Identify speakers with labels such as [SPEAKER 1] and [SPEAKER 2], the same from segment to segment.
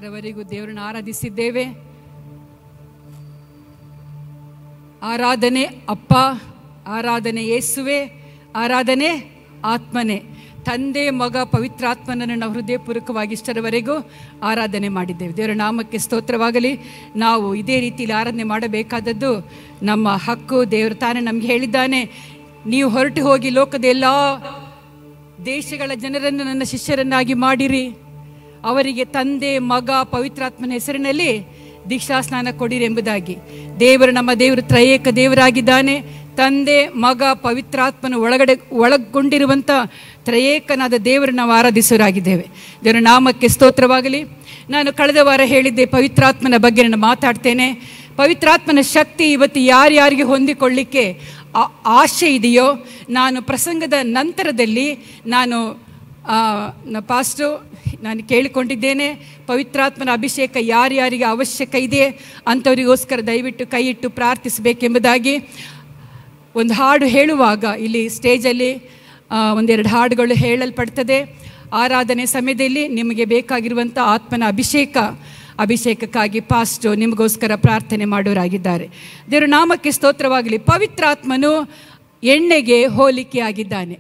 [SPEAKER 1] ರವರೆಗೂ ದೇವರನ್ನು ಆರಾಧಿಸಿದ್ದೇವೆ. ಆರಾಧನೆ ಅಪ್ಪ, ಆರಾಧನೆ ಯೇಸುವೆ, ಆರಾಧನೆ ಆತ್ಮನೇ, ತಂದೆ ಮಗ ಪವಿತ್ರಾತ್ಮನನ್ನು ನಾವು ಹೃದಯಪೂರ್ವಕವಾಗಿ ಇಷ್ಟರವರೆಗೂ ಆರಾಧನೆ ಮಾಡಿದ್ದೇವೆ. ದೇವರ ನಾಮಕ್ಕೆ ಸ್ತೋತ್ರವಾಗಲಿ. ನಾವು ಇದೇ ರೀತಿಯಲ್ಲಿ ಆರಾಧನೆ ಮಾಡಬೇಕಾದದ್ದು ನಮ್ಮ ಹಕ್ಕು. ದೇವರು ತಾನೇ ನಮಗೆ ಹೇಳಿದ್ದಾನೆ, ನೀವು ಹೊರಟು ಹೋಗಿ ಲೋಕದ ಎಲ್ಲ ದೇಶಗಳ ಜನರನ್ನು ನನ್ನ ಶಿಷ್ಯರನ್ನಾಗಿ ಮಾಡಿರಿ, ಅವರಿಗೆ ತಂದೆ ಮಗ ಪವಿತ್ರಾತ್ಮನ ಹೆಸರಿನಲ್ಲಿ ದೀಕ್ಷಾ ಸ್ನಾನ ಕೊಡಿರಿ ಎಂಬುದಾಗಿ. ದೇವರು ನಮ್ಮ ದೇವರು ತ್ರಯೇಕ ದೇವರಾಗಿದ್ದಾನೆ. ತಂದೆ ಮಗ ಪವಿತ್ರಾತ್ಮನ ಒಳಗೊಂಡಿರುವಂಥ ತ್ರಯೇಕನಾದ ದೇವರು ನಾವು ಆರಾಧಿಸೋರಾಗಿದ್ದೇವೆ. ದೇವರ ನಾಮಕ್ಕೆ ಸ್ತೋತ್ರವಾಗಲಿ. ನಾನು ಕಳೆದ ವಾರ ಹೇಳಿದ್ದೆ, ಪವಿತ್ರಾತ್ಮನ ಬಗ್ಗೆ ನಾನು ಮಾತಾಡ್ತೇನೆ. ಪವಿತ್ರಾತ್ಮನ ಶಕ್ತಿ ಇವತ್ತು ಯಾರ್ಯಾರಿಗೆ ಹೊಂದಿಕೊಳ್ಳಿಕ್ಕೆ ಆಶೆ ಇದೆಯೋ, ನಾನು ಪ್ರಸಂಗದ ನಂತರದಲ್ಲಿ ನಾನು ಕೇಳಿಕೊಂಡಿದ್ದೇನೆ, ಪವಿತ್ರಾತ್ಮನ ಅಭಿಷೇಕ ಯಾರ್ಯಾರಿಗೆ ಅವಶ್ಯಕ ಇದೆ ಅಂಥವರಿಗೋಸ್ಕರ ದಯವಿಟ್ಟು ಕೈ ಇಟ್ಟು ಪ್ರಾರ್ಥಿಸಬೇಕೆಂಬುದಾಗಿ. ಒಂದು ಹಾಡು ಹೇಳುವಾಗ ಇಲ್ಲಿ ಸ್ಟೇಜಲ್ಲಿ ಒಂದೆರಡು ಹಾಡುಗಳು ಹೇಳಲ್ಪಡ್ತದೆ. ಆರಾಧನೆ ಸಮಯದಲ್ಲಿ ನಿಮಗೆ ಬೇಕಾಗಿರುವಂಥ ಆತ್ಮನ ಅಭಿಷೇಕಕ್ಕಾಗಿ ಪಾಸ್ಟರ್ ನಿಮಗೋಸ್ಕರ ಪ್ರಾರ್ಥನೆ ಮಾಡೋರಾಗಿದ್ದಾರೆ. ದೇವರ ನಾಮಕ್ಕೆ ಸ್ತೋತ್ರವಾಗಲಿ. ಪವಿತ್ರಾತ್ಮನು ಎಣ್ಣೆಗೆ ಹೋಲಿಕೆಯಾಗಿದ್ದಾನೆ.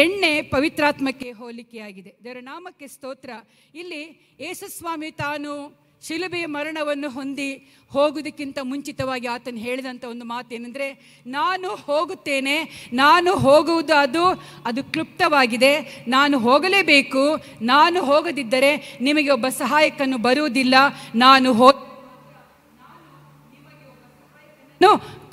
[SPEAKER 1] ಎಣ್ಣೆ ಪವಿತ್ರಾತ್ಮಕ್ಕೆ ಹೋಲಿಕೆಯಾಗಿದೆ. ದೇವರ ನಾಮಕ್ಕೆ ಸ್ತೋತ್ರ. ಇಲ್ಲಿ ಯೇಸುಸ್ವಾಮಿ ತಾನು ಶಿಲುಬೆಯ ಮರಣವನ್ನು ಹೊಂದಿ ಹೋಗುವುದಕ್ಕಿಂತ ಮುಂಚಿತವಾಗಿ ಆತನು ಹೇಳಿದಂಥ ಒಂದು ಮಾತೇನೆಂದರೆ, ನಾನು ಹೋಗುತ್ತೇನೆ, ನಾನು ಹೋಗುವುದು ಅದು ಕ್ಲುಪ್ತವಾಗಿದೆ, ನಾನು ಹೋಗಲೇಬೇಕು, ನಾನು ಹೋಗದಿದ್ದರೆ ನಿಮಗೆ ಒಬ್ಬ ಸಹಾಯಕನು ಬರುವುದಿಲ್ಲ, ನಾನು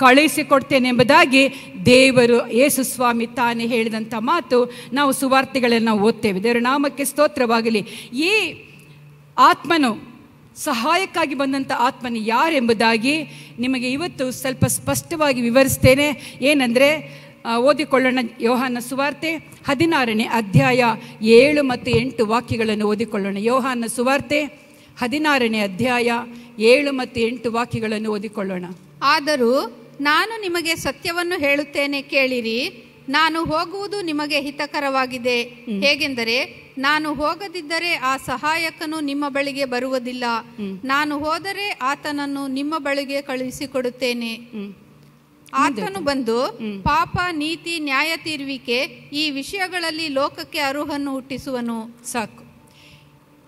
[SPEAKER 1] ಕಳುಹಿಸಿಕೊಡ್ತೇನೆ ಎಂಬುದಾಗಿ ದೇವರು ಯೇಸುಸ್ವಾಮಿ ತಾನೇ ಹೇಳಿದಂಥ ಮಾತು ನಾವು ಸುವಾರ್ತೆಗಳನ್ನು ಓದ್ತೇವೆ. ದೇವರ ನಾಮಕ್ಕೆ ಸ್ತೋತ್ರವಾಗಲಿ. ಈ ಆತ್ಮನು, ಸಹಾಯಕ್ಕಾಗಿ ಬಂದಂಥ ಆತ್ಮನು ಯಾರೆಂಬುದಾಗಿ ನಿಮಗೆ ಇವತ್ತು ಸ್ವಲ್ಪ ಸ್ಪಷ್ಟವಾಗಿ ವಿವರಿಸ್ತೇನೆ. ಏನಂದರೆ, ಓದಿಕೊಳ್ಳೋಣ. ಯೋಹಾನ ಸುವಾರ್ತೆ 16ನೇ ಅಧ್ಯಾಯ 7 ಮತ್ತು 8 ವಾಕ್ಯಗಳನ್ನು ಓದಿಕೊಳ್ಳೋಣ. ಯೋಹಾನ ಸುವಾರ್ತೆ 16ನೇ ಅಧ್ಯಾಯ 7 ಮತ್ತು 8 ವಾಕ್ಯಗಳನ್ನು ಓದಿಕೊಳ್ಳೋಣ.
[SPEAKER 2] ಆದರೂ ನಾನು ನಿಮಗೆ ಸತ್ಯವನ್ನು ಹೇಳುತ್ತೇನೆ, ಕೇಳಿರಿ. ನಾನು ಹೋಗುವುದು ನಿಮಗೆ ಹಿತಕರವಾಗಿದೆ. ಹೇಗೆಂದರೆ, ನಾನು ಹೋಗದಿದ್ದರೆ ಆ ಸಹಾಯಕನು ನಿಮ್ಮ ಬಳಿಗೆ ಬರುವುದಿಲ್ಲ, ನಾನು ಹೋದರೆ ಆತನನ್ನು ನಿಮ್ಮ ಬಳಿಗೆ ಕಳುಹಿಸಿಕೊಡುತ್ತೇನೆ. ಆತನು ಬಂದು ಪಾಪ, ನೀತಿ, ನ್ಯಾಯ ತೀರುವಿಕೆ ಈ ವಿಷಯಗಳಲ್ಲಿ ಲೋಕಕ್ಕೆ ಅರುಹನ್ನು ಹುಟ್ಟಿಸುವನು.
[SPEAKER 1] ಸಾಕು.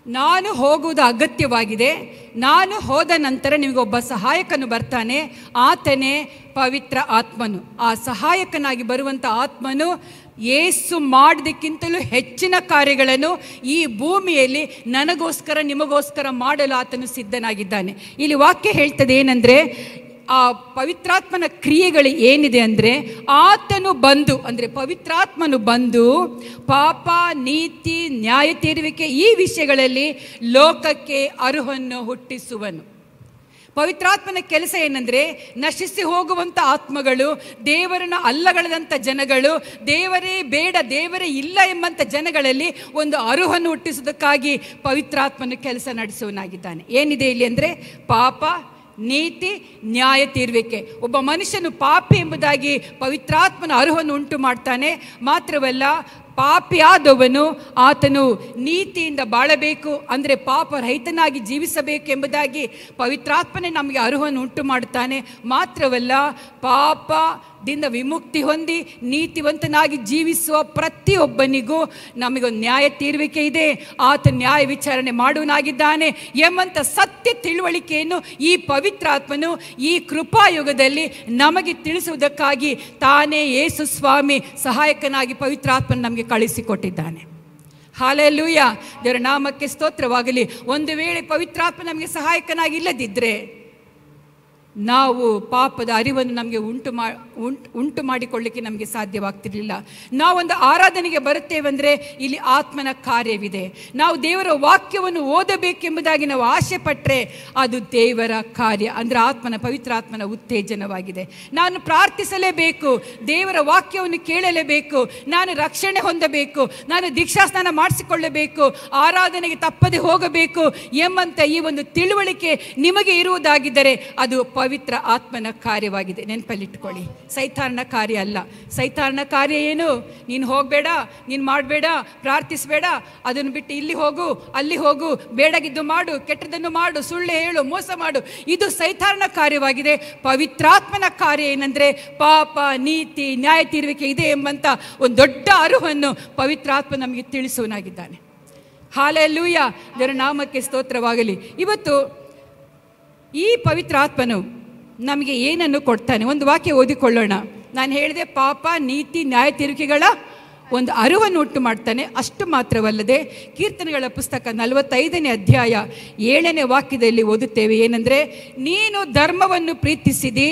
[SPEAKER 1] ನಾನು ಹೋಗುವುದು ಅಗತ್ಯವಾಗಿದೆ. ನಾನು ಹೋದ ನಂತರ ನಿಮಗೊಬ್ಬ ಸಹಾಯಕನು ಬರ್ತಾನೆ, ಆತನೇ ಪವಿತ್ರ ಆತ್ಮನು. ಆ ಸಹಾಯಕನಾಗಿ ಬರುವಂಥ ಆತ್ಮನು ಯೇಸು ಮಾಡೋದಕ್ಕಿಂತಲೂ ಹೆಚ್ಚಿನ ಕಾರ್ಯಗಳನ್ನು ಈ ಭೂಮಿಯಲ್ಲಿ ನನಗೋಸ್ಕರ ನಿಮಗೋಸ್ಕರ ಮಾಡಲು ಆತನು ಸಿದ್ಧನಾಗಿದ್ದಾನೆ. ಇಲ್ಲಿ ವಾಕ್ಯ ಹೇಳ್ತದೆ ಏನಂದರೆ, ಆ ಪವಿತ್ರಾತ್ಮನ ಕ್ರಿಯೆಗಳು ಏನಿದೆ ಅಂದರೆ, ಆತನು ಬಂದು, ಅಂದರೆ ಪವಿತ್ರಾತ್ಮನು ಬಂದು ಪಾಪ, ನೀತಿ, ನ್ಯಾಯ ತೀರುವಿಕೆ ಈ ವಿಷಯಗಳಲ್ಲಿ ಲೋಕಕ್ಕೆ ಅರುಹನ್ನು ಹುಟ್ಟಿಸುವನು. ಪವಿತ್ರಾತ್ಮನ ಕೆಲಸ ಏನಂದರೆ, ನಶಿಸಿ ಹೋಗುವಂಥ ಆತ್ಮಗಳು, ದೇವರನ್ನು ಅಲ್ಲಗಳೆದಂಥ ಜನಗಳು, ದೇವರೇ ಬೇಡ, ದೇವರೇ ಇಲ್ಲ ಎಂಬಂಥ ಜನಗಳಲ್ಲಿ ಒಂದು ಅರುಹನ್ನು ಹುಟ್ಟಿಸೋದಕ್ಕಾಗಿ ಪವಿತ್ರಾತ್ಮನ ಕೆಲಸ ನಡೆಸುವನಾಗಿದ್ದಾನೆ. ಏನಿದೆ ಇಲ್ಲಿ ಅಂದರೆ, ಪಾಪ, ನೀತಿ, ನ್ಯಾಯ ತೀರುವಿಕೆ. ಒಬ್ಬ ಮನುಷ್ಯನು ಪಾಪಿ ಎಂಬುದಾಗಿ ಪವಿತ್ರಾತ್ಮನ ಅರುಹನ್ನು ಉಂಟು ಮಾಡ್ತಾನೆ. ಮಾತ್ರವಲ್ಲ, ಪಾಪಿಯಾದವನು ಆತನು ನೀತಿಯಿಂದ ಬಾಳಬೇಕು, ಅಂದರೆ ಪಾಪ ರಹಿತನಾಗಿ ಜೀವಿಸಬೇಕು ಎಂಬುದಾಗಿ ಪವಿತ್ರಾತ್ಮನೇ ನಮಗೆ ಅರುಹನ್ನು ಉಂಟು ಮಾಡುತ್ತಾನೆ. ಮಾತ್ರವಲ್ಲ, ಪಾಪದಿಂದ ವಿಮುಕ್ತಿ ಹೊಂದಿ ನೀತಿವಂತನಾಗಿ ಜೀವಿಸುವ ಪ್ರತಿಯೊಬ್ಬನಿಗೂ ನಮಗೊಂದು ನ್ಯಾಯ ತೀರುವಿಕೆ ಇದೆ, ಆತ ನ್ಯಾಯ ವಿಚಾರಣೆ ಮಾಡುವನಾಗಿದ್ದಾನೆ ಎಂಬಂಥ ಸತ್ಯ ತಿಳುವಳಿಕೆಯನ್ನು ಈ ಪವಿತ್ರಾತ್ಮನು ಈ ಕೃಪಾಯುಗದಲ್ಲಿ ನಮಗೆ ತಿಳಿಸುವುದಕ್ಕಾಗಿ ತಾನೇ ಯೇಸು ಸ್ವಾಮಿ ಸಹಾಯಕನಾಗಿ ಪವಿತ್ರಾತ್ಮನ ನಮಗೆ ಕಳಿಸಿಕೊಟ್ಟಿದ್ದಾನೆ. ಹಾಲೆಲೂಯಾ. ದೇವರ ನಾಮಕ್ಕೆ ಸ್ತೋತ್ರವಾಗಲಿ. ಒಂದು ವೇಳೆ ಪವಿತ್ರಾತ್ಮ ನಮಗೆ ಸಹಾಯಕನಾಗಿ ಇಲ್ಲದಿದ್ದರೆ ನಾವು ಪಾಪದ ಅರಿವನ್ನು ನಮಗೆ ಉಂಟು ಮಾಡಿಕೊಳ್ಳಿಕ್ಕೆ ನಮಗೆ ಸಾಧ್ಯವಾಗ್ತಿರಲಿಲ್ಲ. ನಾವೊಂದು ಆರಾಧನೆಗೆ ಬರುತ್ತೇವೆಂದರೆ ಇಲ್ಲಿ ಆತ್ಮನ ಕಾರ್ಯವಿದೆ. ನಾವು ದೇವರ ವಾಕ್ಯವನ್ನು ಓದಬೇಕೆಂಬುದಾಗಿ ನಾವು ಆಸೆ ಪಟ್ಟರೆ ಅದು ದೇವರ ಕಾರ್ಯ, ಅಂದರೆ ಆತ್ಮನ ಪವಿತ್ರಾತ್ಮನ ಉತ್ತೇಜನವಾಗಿದೆ. ನಾನು ಪ್ರಾರ್ಥಿಸಲೇಬೇಕು, ದೇವರ ವಾಕ್ಯವನ್ನು ಕೇಳಲೇಬೇಕು, ನಾನು ರಕ್ಷಣೆ ಹೊಂದಬೇಕು, ನಾನು ದೀಕ್ಷಾಸ್ನಾನ ಮಾಡಿಸಿಕೊಳ್ಳಬೇಕು, ಆರಾಧನೆಗೆ ತಪ್ಪದೆ ಹೋಗಬೇಕು ಎಂಬಂಥ ಈ ಒಂದು ತಿಳುವಳಿಕೆ ನಿಮಗೆ ಇರುವುದಾಗಿದ್ದರೆ ಅದು ಪವಿತ್ರ ಆತ್ಮನ ಕಾರ್ಯವಾಗಿದೆ. ನೆನಪಲ್ಲಿಟ್ಕೊಳ್ಳಿ, ಸೈತಾನನ ಕಾರ್ಯ ಅಲ್ಲ. ಸೈತಾನನ ಕಾರ್ಯ ಏನು? ನೀನು ಹೋಗಬೇಡ, ನೀನು ಮಾಡಬೇಡ, ಪ್ರಾರ್ಥಿಸಬೇಡ, ಅದನ್ನು ಬಿಟ್ಟು ಇಲ್ಲಿ ಹೋಗು, ಅಲ್ಲಿ ಹೋಗು, ಬೇಡಗಿದ್ದು ಮಾಡು, ಕೆಟ್ಟದನ್ನು ಮಾಡು, ಸುಳ್ಳು ಹೇಳು, ಮೋಸ ಮಾಡು. ಇದು ಸೈತಾನನ ಕಾರ್ಯವಾಗಿದೆ. ಪವಿತ್ರಾತ್ಮನ ಕಾರ್ಯ ಏನಂದರೆ ಪಾಪ, ನೀತಿ, ನ್ಯಾಯ ತೀರುವಿಕೆ ಇದೆ ಎಂಬಂಥ ಒಂದು ದೊಡ್ಡ ಅರಿವನ್ನು ಪವಿತ್ರಾತ್ಮ ನಮಗೆ ತಿಳಿಸುವನಾಗಿದ್ದಾನೆ. ಹಾಲೆಲೂಯ, ದೇವರ ನಾಮಕ್ಕೆ ಸ್ತೋತ್ರವಾಗಲಿ. ಇವತ್ತು ಈ ಪವಿತ್ರಾತ್ಮನು ನಮಗೆ ಏನನ್ನು ಕೊಡ್ತಾನೆ? ಒಂದು ವಾಕ್ಯ ಓದಿಕೊಳ್ಳೋಣ. ನಾನು ಹೇಳಿದೆ, ಪಾಪ, ನೀತಿ, ನ್ಯಾಯ ತೀರಿಕೆಗಳ ಒಂದು ಅರಿವನ್ನು ಉಂಟು ಮಾಡ್ತಾನೆ. ಅಷ್ಟು ಮಾತ್ರವಲ್ಲದೆ ಕೀರ್ತನೆಗಳ ಪುಸ್ತಕ 45ನೇ ಅಧ್ಯಾಯ 7ನೇ ವಾಕ್ಯದಲ್ಲಿ ಓದುತ್ತೇವೆ. ಏನಂದರೆ, ನೀನು ಧರ್ಮವನ್ನು ಪ್ರೀತಿಸಿದಿ,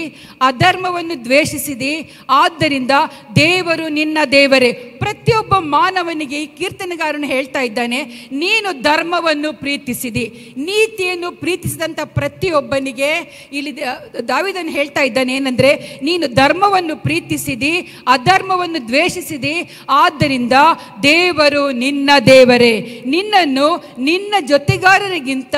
[SPEAKER 1] ಅಧರ್ಮವನ್ನು ದ್ವೇಷಿಸಿದಿ, ಆದ್ದರಿಂದ ದೇವರು ನಿನ್ನ ದೇವರೇ. ಪ್ರತಿಯೊಬ್ಬ ಮಾನವನಿಗೆ ಈ ಕೀರ್ತನೆಗಾರನು ಹೇಳ್ತಾ ಇದ್ದಾನೆ, ನೀನು ಧರ್ಮವನ್ನು ಪ್ರೀತಿಸಿದಿ, ನೀತಿಯನ್ನು ಪ್ರೀತಿಸಿದಂಥ ಪ್ರತಿಯೊಬ್ಬನಿಗೆ ಇಲ್ಲಿ ದಾವೀದನು ಹೇಳ್ತಾ ಇದ್ದಾನೆ ಏನಂದರೆ, ನೀನು ಧರ್ಮವನ್ನು ಪ್ರೀತಿಸಿದಿ, ಅಧರ್ಮವನ್ನು ದ್ವೇಷಿಸಿದಿ, ಆದ್ದರಿಂದ ದೇವರು ನಿನ್ನ ದೇವರೇ. ನಿನ್ನನ್ನು ನಿನ್ನ ಜೊತೆಗಾರರಿಗಿಂತ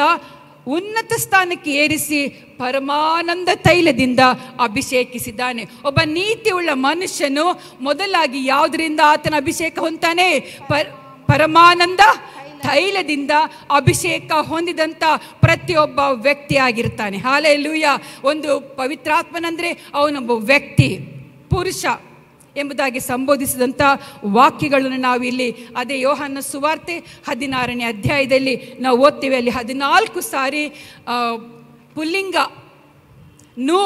[SPEAKER 1] ಉನ್ನತ ಸ್ಥಾನಕ್ಕೆ ಏರಿಸಿ ಪರಮಾನಂದ ತೈಲದಿಂದ ಅಭಿಷೇಕಿಸಿದ್ದಾನೆ. ಒಬ್ಬ ನೀತಿಯುಳ್ಳ ಮನುಷ್ಯನು ಮೊದಲಾಗಿ ಯಾವುದರಿಂದ ಆತನ ಅಭಿಷೇಕ ಹೊಂತಾನೆ? ಪರಮಾನಂದ ತೈಲದಿಂದ ಅಭಿಷೇಕ ಹೊಂದಿದಂಥ ಪ್ರತಿಯೊಬ್ಬ ವ್ಯಕ್ತಿಯಾಗಿರ್ತಾನೆ. ಹಾಲೆಲೂಯ. ಒಂದು ಪವಿತ್ರಾತ್ಮನಂದರೆ ಅವನೊಬ್ಬ ವ್ಯಕ್ತಿ, ಪುರುಷ ಎಂಬುದಾಗಿ ಸಂಬೋಧಿಸಿದಂಥ ವಾಕ್ಯಗಳನ್ನು ನಾವು ಇಲ್ಲಿ ಅದೇ ಯೋಹಾನ ಸುವಾರ್ತೆ 16ನೇ ಅಧ್ಯಾಯದಲ್ಲಿ ನಾವು ಓದ್ತೇವೆ. ಅಲ್ಲಿ 14 ಸಾರಿ ಪುಲ್ಲಿಂಗ ನು,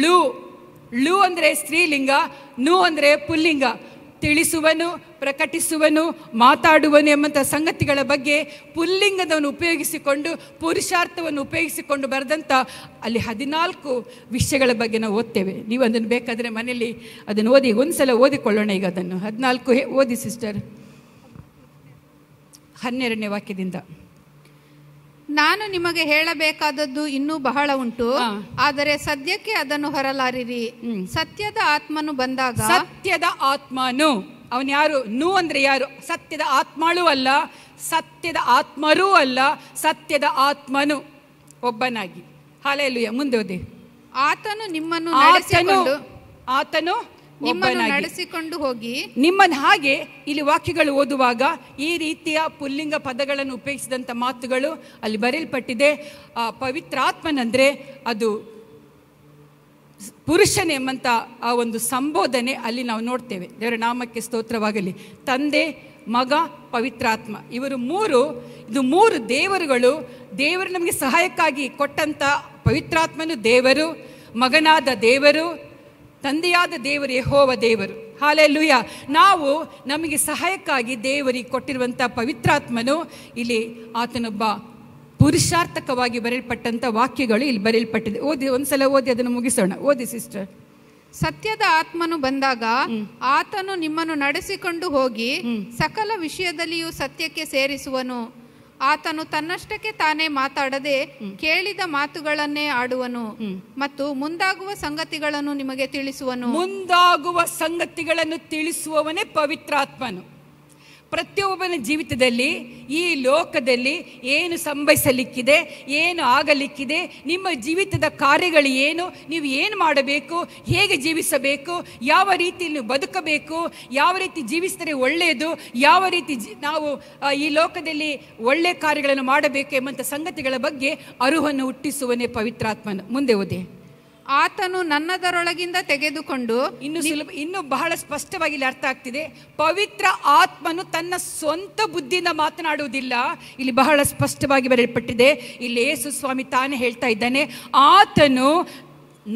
[SPEAKER 1] ಳು. ಳು ಅಂದರೆ ಸ್ತ್ರೀಲಿಂಗ, ನು ಅಂದರೆ ಪುಲ್ಲಿಂಗ. ತಿಳಿಸುವನು, ಪ್ರಕಟಿಸುವನು, ಮಾತಾಡುವನು ಎಂಬಂಥ ಸಂಗತಿಗಳ ಬಗ್ಗೆ ಪುಲ್ಲಿಂಗದವನ್ನು ಉಪಯೋಗಿಸಿಕೊಂಡು, ಪುರುಷಾರ್ಥವನ್ನು ಉಪಯೋಗಿಸಿಕೊಂಡು ಬರೆದಂಥ ಅಲ್ಲಿ 14 ವಿಷಯಗಳ ಬಗ್ಗೆ ನಾವು ಓದ್ತೇವೆ. ನೀವು ಅದನ್ನು ಬೇಕಾದರೆ ಮನೆಯಲ್ಲಿ ಅದನ್ನು ಓದಿ, ಒಂದ್ಸಲ ಓದಿಕೊಳ್ಳೋಣ. ಈಗ ಅದನ್ನು 14 ಓದಿ ಸಿಸ್ಟರ್. 12ನೇ ವಾಕ್ಯದಿಂದ.
[SPEAKER 2] ನಾನು ನಿಮಗೆ ಹೇಳಬೇಕಾದದ್ದು ಇನ್ನೂ ಬಹಳ ಉಂಟು, ಆದರೆ ಸದ್ಯಕ್ಕೆ ಅದನ್ನು ಹೊರಲಾರಿರಿ. ಸತ್ಯದ ಆತ್ಮನು ಬಂದಾಗ.
[SPEAKER 1] ಸತ್ಯದ ಆತ್ಮನು, ಅವನು ಯಾರು? ನು ಅಂದ್ರೆ ಯಾರು? ಸತ್ಯದ ಆತ್ಮಳೂ ಅಲ್ಲ, ಸತ್ಯದ ಆತ್ಮರೂ ಅಲ್ಲ, ಸತ್ಯದ ಆತ್ಮನು ಒಬ್ಬನಾಗಿ. ಹಾಲೆಲೂಯ. ಮುಂದೆ ಓದಿ.
[SPEAKER 2] ಆತನು ನಿಮ್ಮನ್ನು ನಡೆಸಿಕೊಂಡು ಹೋಗಿ. ನಿಮ್ಮನ್ನು
[SPEAKER 1] ಹಾಗೆ ಇಲ್ಲಿ ವಾಕ್ಯಗಳು ಓದುವಾಗ ಈ ರೀತಿಯ ಪುಲ್ಲಿಂಗ ಪದಗಳನ್ನು ಉಪಯೋಗಿಸಿದಂಥ ಮಾತುಗಳು ಅಲ್ಲಿ ಬರೆಯಲ್ಪಟ್ಟಿದೆ. ಪವಿತ್ರಾತ್ಮನಂದರೆ ಅದು ಪುರುಷನೇ ಎಂಬಂಥ ಆ ಒಂದು ಸಂಬೋಧನೆ ಅಲ್ಲಿ ನಾವು ನೋಡ್ತೇವೆ. ದೇವರ ನಾಮಕ್ಕೆ ಸ್ತೋತ್ರವಾಗಲಿ. ತಂದೆ, ಮಗ, ಪವಿತ್ರಾತ್ಮ, ಇದು ಮೂರು ದೇವರುಗಳು. ದೇವರು ನಮಗೆ ಸಹಾಯಕ್ಕಾಗಿ ಕೊಟ್ಟಂಥ ಪವಿತ್ರಾತ್ಮನು ದೇವರು, ಮಗನಾದ ದೇವರು, ತಂದೆಯಾದ ದೇವರು ಯೆಹೋವ ದೇವರು. ಹಾಲೆಲೂಯ. ನಾವು ನಮಗೆ ಸಹಾಯಕ್ಕಾಗಿ ದೇವರಿಗೆ ಕೊಟ್ಟಿರುವಂಥ ಪವಿತ್ರಾತ್ಮನು ಇಲ್ಲಿ ಆತನೊಬ್ಬ ಪುರುಷಾರ್ಥಕವಾಗಿ ಬರೆಯಲ್ಪಟ್ಟಂಥ ವಾಕ್ಯಗಳು ಇಲ್ಲಿ ಬರೆಯಲ್ಪಟ್ಟಿದೆ. ಒಂದ್ಸಲ ಓದಿ ಅದನ್ನು ಮುಗಿಸೋಣ. ಓದಿ ಸಿಸ್ಟರ್.
[SPEAKER 2] ಸತ್ಯದ ಆತ್ಮನು ಬಂದಾಗ ಆತನು ನಿಮ್ಮನ್ನು ನಡೆಸಿಕೊಂಡು ಹೋಗಿ ಸಕಲ ವಿಷಯದಲ್ಲಿಯೂ ಸತ್ಯಕ್ಕೆ ಸೇರಿಸುವನು. ಆತನು ತನ್ನಷ್ಟಕ್ಕೆ ತಾನೇ ಮಾತಾಡದೆ ಕೇಳಿದ ಮಾತುಗಳನ್ನೇ ಆಡುವನು ಮತ್ತು ಮುಂದಾಗುವ ಸಂಗತಿಗಳನ್ನು ನಿಮಗೆ ತಿಳಿಸುವನು.
[SPEAKER 1] ಮುಂದಾಗುವ ಸಂಗತಿಗಳನ್ನು ತಿಳಿಸುವವನೇ ಪವಿತ್ರಾತ್ಮನು. ಪ್ರತಿಯೊಬ್ಬನ ಜೀವಿತದಲ್ಲಿ, ಈ ಲೋಕದಲ್ಲಿ ಏನು ಸಂಭವಿಸಲಿಕ್ಕಿದೆ, ಏನು ಆಗಲಿಕ್ಕಿದೆ, ನಿಮ್ಮ ಜೀವಿತದ ಕಾರ್ಯಗಳು ಏನು, ನೀವು ಏನು ಮಾಡಬೇಕು, ಹೇಗೆ ಜೀವಿಸಬೇಕು, ಯಾವ ರೀತಿ ನೀವು ಬದುಕಬೇಕು, ಯಾವ ರೀತಿ ಜೀವಿಸಿದರೆ ಒಳ್ಳೆಯದು, ಯಾವ ರೀತಿ ನಾವು ಈ ಲೋಕದಲ್ಲಿ ಒಳ್ಳೆಯ ಕಾರ್ಯಗಳನ್ನು ಮಾಡಬೇಕು ಎಂಬಂಥ ಸಂಗತಿಗಳ ಬಗ್ಗೆ ಅರಿವನ್ನು ಹುಟ್ಟಿಸುವನೇ ಪವಿತ್ರಾತ್ಮನು. ಮುಂದೆ ಓದಿ.
[SPEAKER 2] ಆತನು ನನ್ನದರೊಳಗಿಂದ ತೆಗೆದುಕೊಂಡು.
[SPEAKER 1] ಇನ್ನು ಬಹಳ ಸ್ಪಷ್ಟವಾಗಿ ಇಲ್ಲಿ ಅರ್ಥ ಆಗ್ತಿದೆ. ಪವಿತ್ರ ಆತ್ಮನು ತನ್ನ ಸ್ವಂತ ಬುದ್ಧಿಯಿಂದ ಮಾತನಾಡುವುದಿಲ್ಲ. ಇಲ್ಲಿ ಬಹಳ ಸ್ಪಷ್ಟವಾಗಿ ಬರೆಯಲ್ಪಟ್ಟಿದೆ. ಇಲ್ಲಿ ಯೇಸು ಸ್ವಾಮಿ ತಾನೇ ಹೇಳ್ತಾ ಇದ್ದಾನೆ, ಆತನು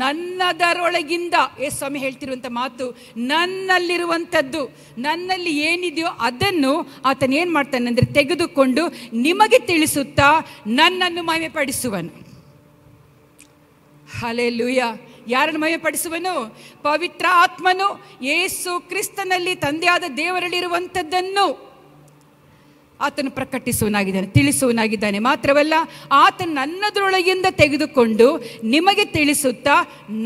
[SPEAKER 1] ನನ್ನದರೊಳಗಿಂದ. ಯೇಸು ಸ್ವಾಮಿ ಹೇಳ್ತಿರುವಂಥ ಮಾತು, ನನ್ನಲ್ಲಿರುವಂಥದ್ದು, ನನ್ನಲ್ಲಿ ಏನಿದೆಯೋ ಅದನ್ನು ಆತನು ಏನು ಮಾಡ್ತಾನೆ ಅಂದರೆ ತೆಗೆದುಕೊಂಡು ನಿಮಗೆ ತಿಳಿಸುತ್ತಾ ನನ್ನನ್ನು ಮಹಿಮೆಪಡಿಸುವನು. ಹಲ್ಲೆಲೂಯ. ಯಾರನ್ನು ಮಹಿಮೆಪಡಿಸುವನು? ಪವಿತ್ರ ಆತ್ಮನು ಯೇಸು ಕ್ರಿಸ್ತನಲ್ಲಿ ತಂದೆಯಾದ ದೇವರಲ್ಲಿರುವಂಥದ್ದನ್ನು ಆತನು ಪ್ರಕಟಿಸುವನಾಗಿದ್ದಾನೆ, ತಿಳಿಸುವನಾಗಿದ್ದಾನೆ. ಮಾತ್ರವಲ್ಲ, ಆತನು ನನ್ನದರೊಳಗಿಂದ ತೆಗೆದುಕೊಂಡು ನಿಮಗೆ ತಿಳಿಸುತ್ತಾ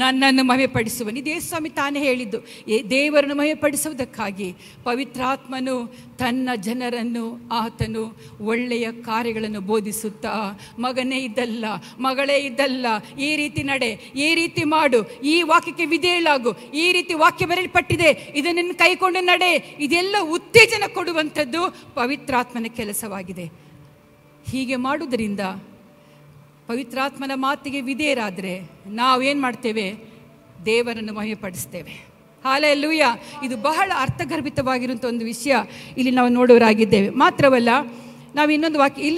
[SPEAKER 1] ನನ್ನನ್ನು ಮಹಿಮೆಪಡಿಸುವನು. ಇದು ಯೇಸು ಸ್ವಾಮಿ ತಾನೇ ಹೇಳಿದ್ದು. ದೇವರನ್ನು ಮಹಿಮೆಪಡಿಸುವುದಕ್ಕಾಗಿ ಪವಿತ್ರಾತ್ಮನು ತನ್ನ ಜನರನ್ನು ಆತನು ಒಳ್ಳೆಯ ಕಾರ್ಯಗಳನ್ನು ಬೋಧಿಸುತ್ತಾ, ಮಗನೇ ಇದಲ್ಲ, ಮಗಳೇ ಇದಲ್ಲ, ಈ ರೀತಿ ನಡೆ, ಈ ರೀತಿ ಮಾಡು, ಈ ವಾಕ್ಯಕ್ಕೆ ವಿಧೇಯಳಾಗು, ಈ ರೀತಿ ವಾಕ್ಯ ಬರೆಯಲ್ಪಟ್ಟಿದೆ, ಇದನ್ನು ಕೈಕೊಂಡು ನಡೆ, ಇದೆಲ್ಲ ಉತ್ತೇಜನ ಕೊಡುವಂಥದ್ದು ಪವಿತ್ರಾತ್ಮನ ಕೆಲಸವಾಗಿದೆ. ಹೀಗೆ ಮಾಡುವುದರಿಂದ, ಪವಿತ್ರಾತ್ಮನ ಮಾತಿಗೆ ವಿಧೇಯರಾದರೆ ನಾವೇನು ಮಾಡ್ತೇವೆ? ದೇವರನ್ನು ಮಹಿಮೆಪಡಿಸ್ತೇವೆ. ಹಾಲೆಲೂಯ. ಇದು ಬಹಳ ಅರ್ಥಗರ್ಭಿತವಾಗಿರುವಂಥ ಒಂದು ವಿಷಯ ಇಲ್ಲಿ ನಾವು ನೋಡೋರಾಗಿದ್ದೇವೆ. ಮಾತ್ರವಲ್ಲ, ನಾವು ಇನ್ನೊಂದು ವಾಕ್ಯ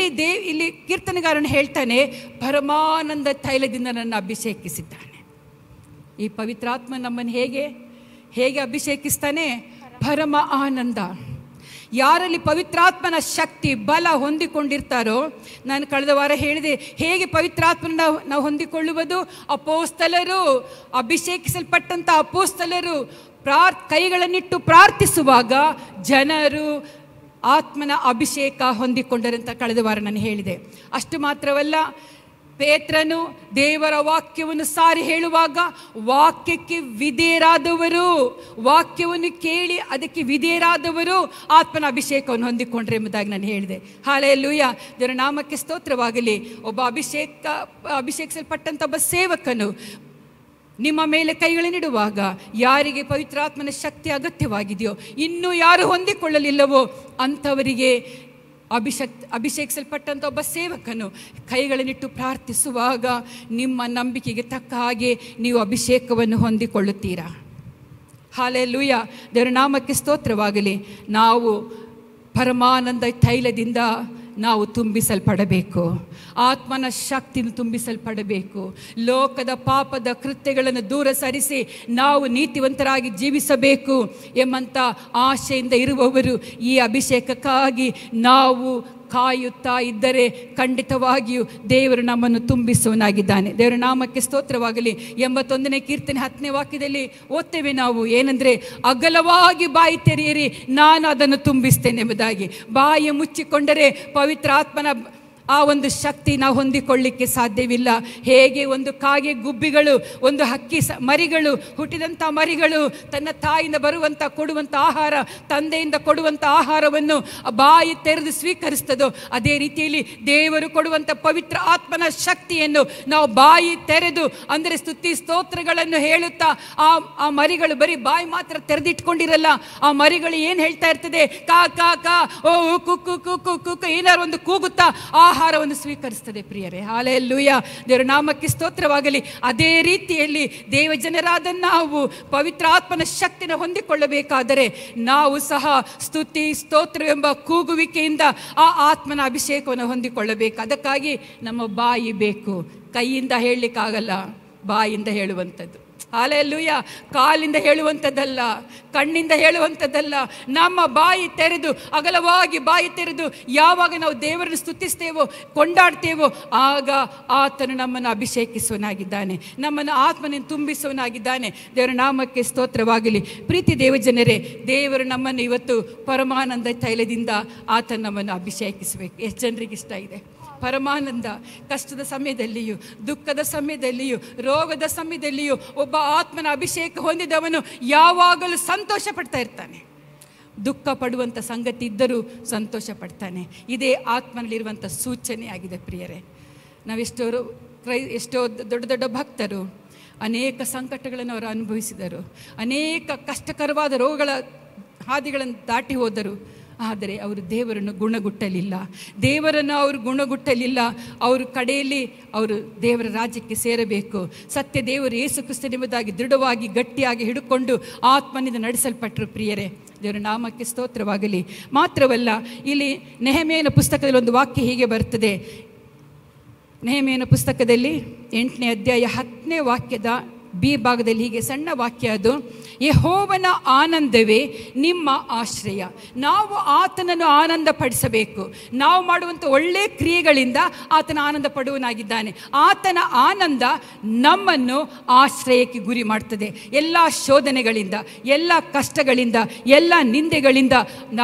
[SPEAKER 1] ಇಲ್ಲಿ ಕೀರ್ತನೆಗಾರನು ಹೇಳ್ತಾನೆ, ಪರಮಾನಂದ ತೈಲದಿಂದ ನನ್ನ ಅಭಿಷೇಕಿಸಿದ್ದಾನೆ. ಈ ಪವಿತ್ರಾತ್ಮ ನಮ್ಮನ್ನು ಹೇಗೆ ಅಭಿಷೇಕಿಸ್ತಾನೆ? ಪರಮ ಆನಂದ. ಯಾರಲ್ಲಿ ಪವಿತ್ರಾತ್ಮನ ಶಕ್ತಿ ಬಲ ಹೊಂದಿಕೊಂಡಿರ್ತಾರೋ, ನಾನು ಕಳೆದ ವಾರ ಹೇಳಿದೆ, ಹೇಗೆ ಪವಿತ್ರಾತ್ಮನ ನಾವು ಹೊಂದಿಕೊಳ್ಳುವುದು? ಅಪೋಸ್ತಲರು, ಅಭಿಷೇಕಿಸಲ್ಪಟ್ಟಂಥ ಅಪೋಸ್ತಲರು ಕೈಗಳನ್ನಿಟ್ಟು ಪ್ರಾರ್ಥಿಸುವಾಗ ಜನರು ಆತ್ಮನ ಅಭಿಷೇಕ ಹೊಂದಿಕೊಂಡರಂತ ಕಳೆದ ವಾರ ನಾನು ಹೇಳಿದೆ. ಅಷ್ಟು ಮಾತ್ರವಲ್ಲ, ಪೇತ್ರನು ದೇವರ ವಾಕ್ಯವನ್ನು ಸಾರಿ ಹೇಳುವಾಗ ವಾಕ್ಯಕ್ಕೆ ವಿಧೇಯರಾದವರು, ವಾಕ್ಯವನ್ನು ಕೇಳಿ ಅದಕ್ಕೆ ವಿಧೇಯರಾದವರು ಆತ್ಮನ ಅಭಿಷೇಕವನ್ನು ಹೊಂದಿಕೊಂಡ್ರೆ ಎಂಬುದಾಗಿ ನಾನು ಹೇಳಿದೆ. ಹಾಲೆಲೂಯ. ದೇವರ ನಾಮಕ್ಕೆ ಸ್ತೋತ್ರವಾಗಲಿ. ಒಬ್ಬ ಅಭಿಷೇಕಿಸಲ್ಪಟ್ಟಂಥ ಒಬ್ಬ ಸೇವಕನು ನಿಮ್ಮ ಮೇಲೆ ಕೈಗಳನ್ನಿಡುವಾಗ, ಯಾರಿಗೆ ಪವಿತ್ರಾತ್ಮನ ಶಕ್ತಿ ಅಗತ್ಯವಾಗಿದೆಯೋ, ಇನ್ನೂ ಯಾರು ಹೊಂದಿಕೊಳ್ಳಲಿಲ್ಲವೋ ಅಂಥವರಿಗೆ ಅಭಿಷೇಕಿಸಲ್ಪಟ್ಟಂಥ ಒಬ್ಬ ಸೇವಕನು ಕೈಗಳನ್ನಿಟ್ಟು ಪ್ರಾರ್ಥಿಸುವಾಗ ನಿಮ್ಮ ನಂಬಿಕೆಗೆ ತಕ್ಕ ಹಾಗೆ ನೀವು ಅಭಿಷೇಕವನ್ನು ಹೊಂದಿಕೊಳ್ಳುತ್ತೀರಾ. ಹಾಲೆಲೂಯ. ದೇವರ ನಾಮಕ್ಕೆ ಸ್ತೋತ್ರವಾಗಲಿ. ನಾವು ಪರಮಾನಂದ ತೈಲದಿಂದ ನಾವು ತುಂಬಿಸಲ್ಪಡಬೇಕು. ಆತ್ಮನ ಶಕ್ತಿಯನ್ನು ತುಂಬಿಸಲ್ಪಡಬೇಕು. ಲೋಕದ ಪಾಪದ ಕೃತ್ಯಗಳನ್ನು ದೂರ ಸರಿಸಿ ನಾವು ನೀತಿವಂತರಾಗಿ ಜೀವಿಸಬೇಕು ಎಂಬಂಥ ಆಶೆಯಿಂದ ಇರುವವರು ಈ ಅಭಿಷೇಕಕ್ಕಾಗಿ ನಾವು ಕಾಯುತ್ತಾ ಇದ್ದರೆ ಖಂಡಿತವಾಗಿಯೂ ದೇವರು ನಮ್ಮನ್ನು ತುಂಬಿಸುವನಾಗಿದ್ದಾನೆ. ದೇವರ ನಾಮಕ್ಕೆ ಸ್ತೋತ್ರವಾಗಲಿ. 81ನೇ ಕೀರ್ತನೆ 10ನೇ ವಾಕ್ಯದಲ್ಲಿ ಓದ್ತೇವೆ ನಾವು, ಏನಂದರೆ, ಅಗಲವಾಗಿ ಬಾಯಿ ತೆರೆಯಿರಿ, ನಾನು ಅದನ್ನು ತುಂಬಿಸ್ತೇನೆ ಎಂಬುದಾಗಿ. ಬಾಯಿ ಮುಚ್ಚಿಕೊಂಡರೆ ಪವಿತ್ರಾತ್ಮನ ಆ ಒಂದು ಶಕ್ತಿ ನಾವು ಹೊಂದಿಕೊಳ್ಳಿಕ್ಕೆ ಸಾಧ್ಯವಿಲ್ಲ. ಹೇಗೆ ಒಂದು ಕಾಗೆ ಗುಬ್ಬಿಗಳು, ಒಂದು ಹಕ್ಕಿ ಮರಿಗಳು, ಹುಟ್ಟಿದಂಥ ಮರಿಗಳು ತನ್ನ ತಾಯಿಯಿಂದ ಕೊಡುವಂಥ ಆಹಾರ, ತಂದೆಯಿಂದ ಕೊಡುವಂಥ ಆಹಾರವನ್ನು ಬಾಯಿ ತೆರೆದು ಸ್ವೀಕರಿಸ್ತದೋ, ಅದೇ ರೀತಿಯಲ್ಲಿ ದೇವರು ಕೊಡುವಂಥ ಪವಿತ್ರ ಆತ್ಮನ ಶಕ್ತಿಯನ್ನು ನಾವು ಬಾಯಿ ತೆರೆದು, ಅಂದರೆ ಸ್ತುತಿ ಸ್ತೋತ್ರಗಳನ್ನು ಹೇಳುತ್ತಾ ಆ ಮರಿಗಳು ಬರೀ ಬಾಯಿ ಮಾತ್ರ ತೆರೆದಿಟ್ಕೊಂಡಿರಲ್ಲ. ಆ ಮರಿಗಳು ಏನು ಹೇಳ್ತಾ ಇರ್ತದೆ? ಕಾ ಕಾ ಕಾ, ಓ ಕುಕ್ಕು ಕುಕ್ಕು ಕುಕ್ಕು, ಏನಾರು ಒಂದು ಕೂಗುತ್ತಾ ಆಹಾರವನ್ನು ಸ್ವೀಕರಿಸ್ತದೆ. ಪ್ರಿಯರೇ, ಹಾಲೆಲೂಯ. ದೇವರ ನಾಮಕ್ಕೆ ಸ್ತೋತ್ರವಾಗಲಿ. ಅದೇ ರೀತಿಯಲ್ಲಿ ದೇವಜನರಾದ ನಾವು ಪವಿತ್ರಾತ್ಮನ ಶಕ್ತಿನ ಹೊಂದಿಕೊಳ್ಳಬೇಕಾದರೆ ನಾವು ಸಹ ಸ್ತುತಿ ಸ್ತೋತ್ರವೆಂಬ ಕೂಗುವಿಕೆಯಿಂದ ಆ ಆತ್ಮನ ಅಭಿಷೇಕವನ್ನು ಹೊಂದಿಕೊಳ್ಳಬೇಕು. ಅದಕ್ಕಾಗಿ ನಮ್ಮ ಬಾಯಿ ಬೇಕು. ಕೈಯಿಂದ ಹೇಳಲಿಕ್ಕಾಗಲ್ಲ, ಬಾಯಿಂದ ಹೇಳುವಂಥದ್ದು. ಹಾಲೆಲೂಯ. ಕಾಲಿಂದ ಹೇಳುವಂಥದ್ದಲ್ಲ, ಕಣ್ಣಿಂದ ಹೇಳುವಂಥದ್ದಲ್ಲ. ನಮ್ಮ ಬಾಯಿ ತೆರೆದು, ಅಗಲವಾಗಿ ಬಾಯಿ ತೆರೆದು ಯಾವಾಗ ನಾವು ದೇವರನ್ನು ಸ್ತುತಿಸ್ತೇವೋ, ಕೊಂಡಾಡ್ತೇವೋ, ಆಗ ಆತನು ನಮ್ಮನ್ನು ಅಭಿಷೇಕಿಸುವನಾಗಿದ್ದಾನೆ, ನಮ್ಮನ್ನು ಆತ್ಮನಿಂದ ತುಂಬಿಸುವನಾಗಿದ್ದಾನೆ. ದೇವರ ನಾಮಕ್ಕೆ ಸ್ತೋತ್ರವಾಗಲಿ. ಪ್ರೀತಿ ದೇವಜನರೇ, ದೇವರು ನಮ್ಮನ್ನು ಇವತ್ತು ಪರಮಾನಂದ ತೈಲದಿಂದ ಆತನು ನಮ್ಮನ್ನು ಅಭಿಷೇಕಿಸಬೇಕು. ಎಷ್ಟು ಜನರಿಗೆ ಇಷ್ಟ ಇದೆ ಪರಮಾನಂದ? ಕಷ್ಟದ ಸಮಯದಲ್ಲಿಯೂ, ದುಃಖದ ಸಮಯದಲ್ಲಿಯೂ, ರೋಗದ ಸಮಯದಲ್ಲಿಯೂ ಒಬ್ಬ ಆತ್ಮನ ಅಭಿಷೇಕ ಹೊಂದಿದವನು ಯಾವಾಗಲೂ ಸಂತೋಷ ಪಡ್ತಾ ಇರ್ತಾನೆ. ದುಃಖ ಪಡುವಂಥ ಸಂಗತಿ ಇದ್ದರೂ ಸಂತೋಷ ಪಡ್ತಾನೆ. ಇದೇ ಆತ್ಮನಲ್ಲಿರುವಂಥ ಸೂಚನೆ ಆಗಿದೆ. ಪ್ರಿಯರೇ, ಎಷ್ಟೋ ದೊಡ್ಡ ದೊಡ್ಡ ಭಕ್ತರು ಅನೇಕ ಸಂಕಟಗಳನ್ನು ಅವರು ಅನುಭವಿಸಿದರು, ಅನೇಕ ಕಷ್ಟಕರವಾದ ರೋಗಗಳ ಹಾದಿಗಳನ್ನು ದಾಟಿ ಹೋದರು. ಆದರೆ ಅವರು ದೇವರನ್ನು ಗುಣಗುಟ್ಟಲಿಲ್ಲ. ಅವರು ಕಡೆಯಲ್ಲಿ ಅವರು ದೇವರ ರಾಜ್ಯಕ್ಕೆ ಸೇರಬೇಕು, ಸತ್ಯ ದೇವರು ಯೇಸು ಕ್ರಿಸ್ತನೆಂಬುದಾಗಿ ದೃಢವಾಗಿ ಗಟ್ಟಿಯಾಗಿ ಹಿಡ್ಕೊಂಡು ಆತ್ಮನಿಂದ ನಡೆಸಲ್ಪಟ್ಟರು. ಪ್ರಿಯರೇ, ದೇವರ ನಾಮಕ್ಕೆ ಸ್ತೋತ್ರವಾಗಲಿ. ಮಾತ್ರವಲ್ಲ, ಇಲ್ಲಿ ನೆಹೆಮೀಯನ ಪುಸ್ತಕದಲ್ಲಿ ಒಂದು ವಾಕ್ಯ ಹೀಗೆ ಬರ್ತದೆ. ನೆಹೆಮೀಯನ ಪುಸ್ತಕದಲ್ಲಿ 8ನೇ ಅಧ್ಯಾಯ 10ನೇ ವಾಕ್ಯದ ಬಿ ಭಾಗದಲ್ಲಿ ಹೀಗೆ ಸಣ್ಣ ವಾಕ್ಯ ಅದು, ಯೆಹೋವನ ಆನಂದವೇ ನಿಮ್ಮ ಆಶ್ರಯ. ನಾವು ಆತನನ್ನು ಆನಂದ ಪಡಿಸಬೇಕು. ನಾವು ಮಾಡುವಂಥ ಒಳ್ಳೆಯ ಕ್ರಿಯೆಗಳಿಂದ ಆತನ ಆನಂದ ಪಡುವನಾಗಿದ್ದಾನೆ. ಆತನ ಆನಂದ ನಮ್ಮನ್ನು ಆಶ್ರಯಕ್ಕೆ ಗುರಿ ಮಾಡ್ತದೆ. ಎಲ್ಲ ಶೋಧನೆಗಳಿಂದ, ಎಲ್ಲ ಕಷ್ಟಗಳಿಂದ, ಎಲ್ಲ ನಿಂದೆಗಳಿಂದ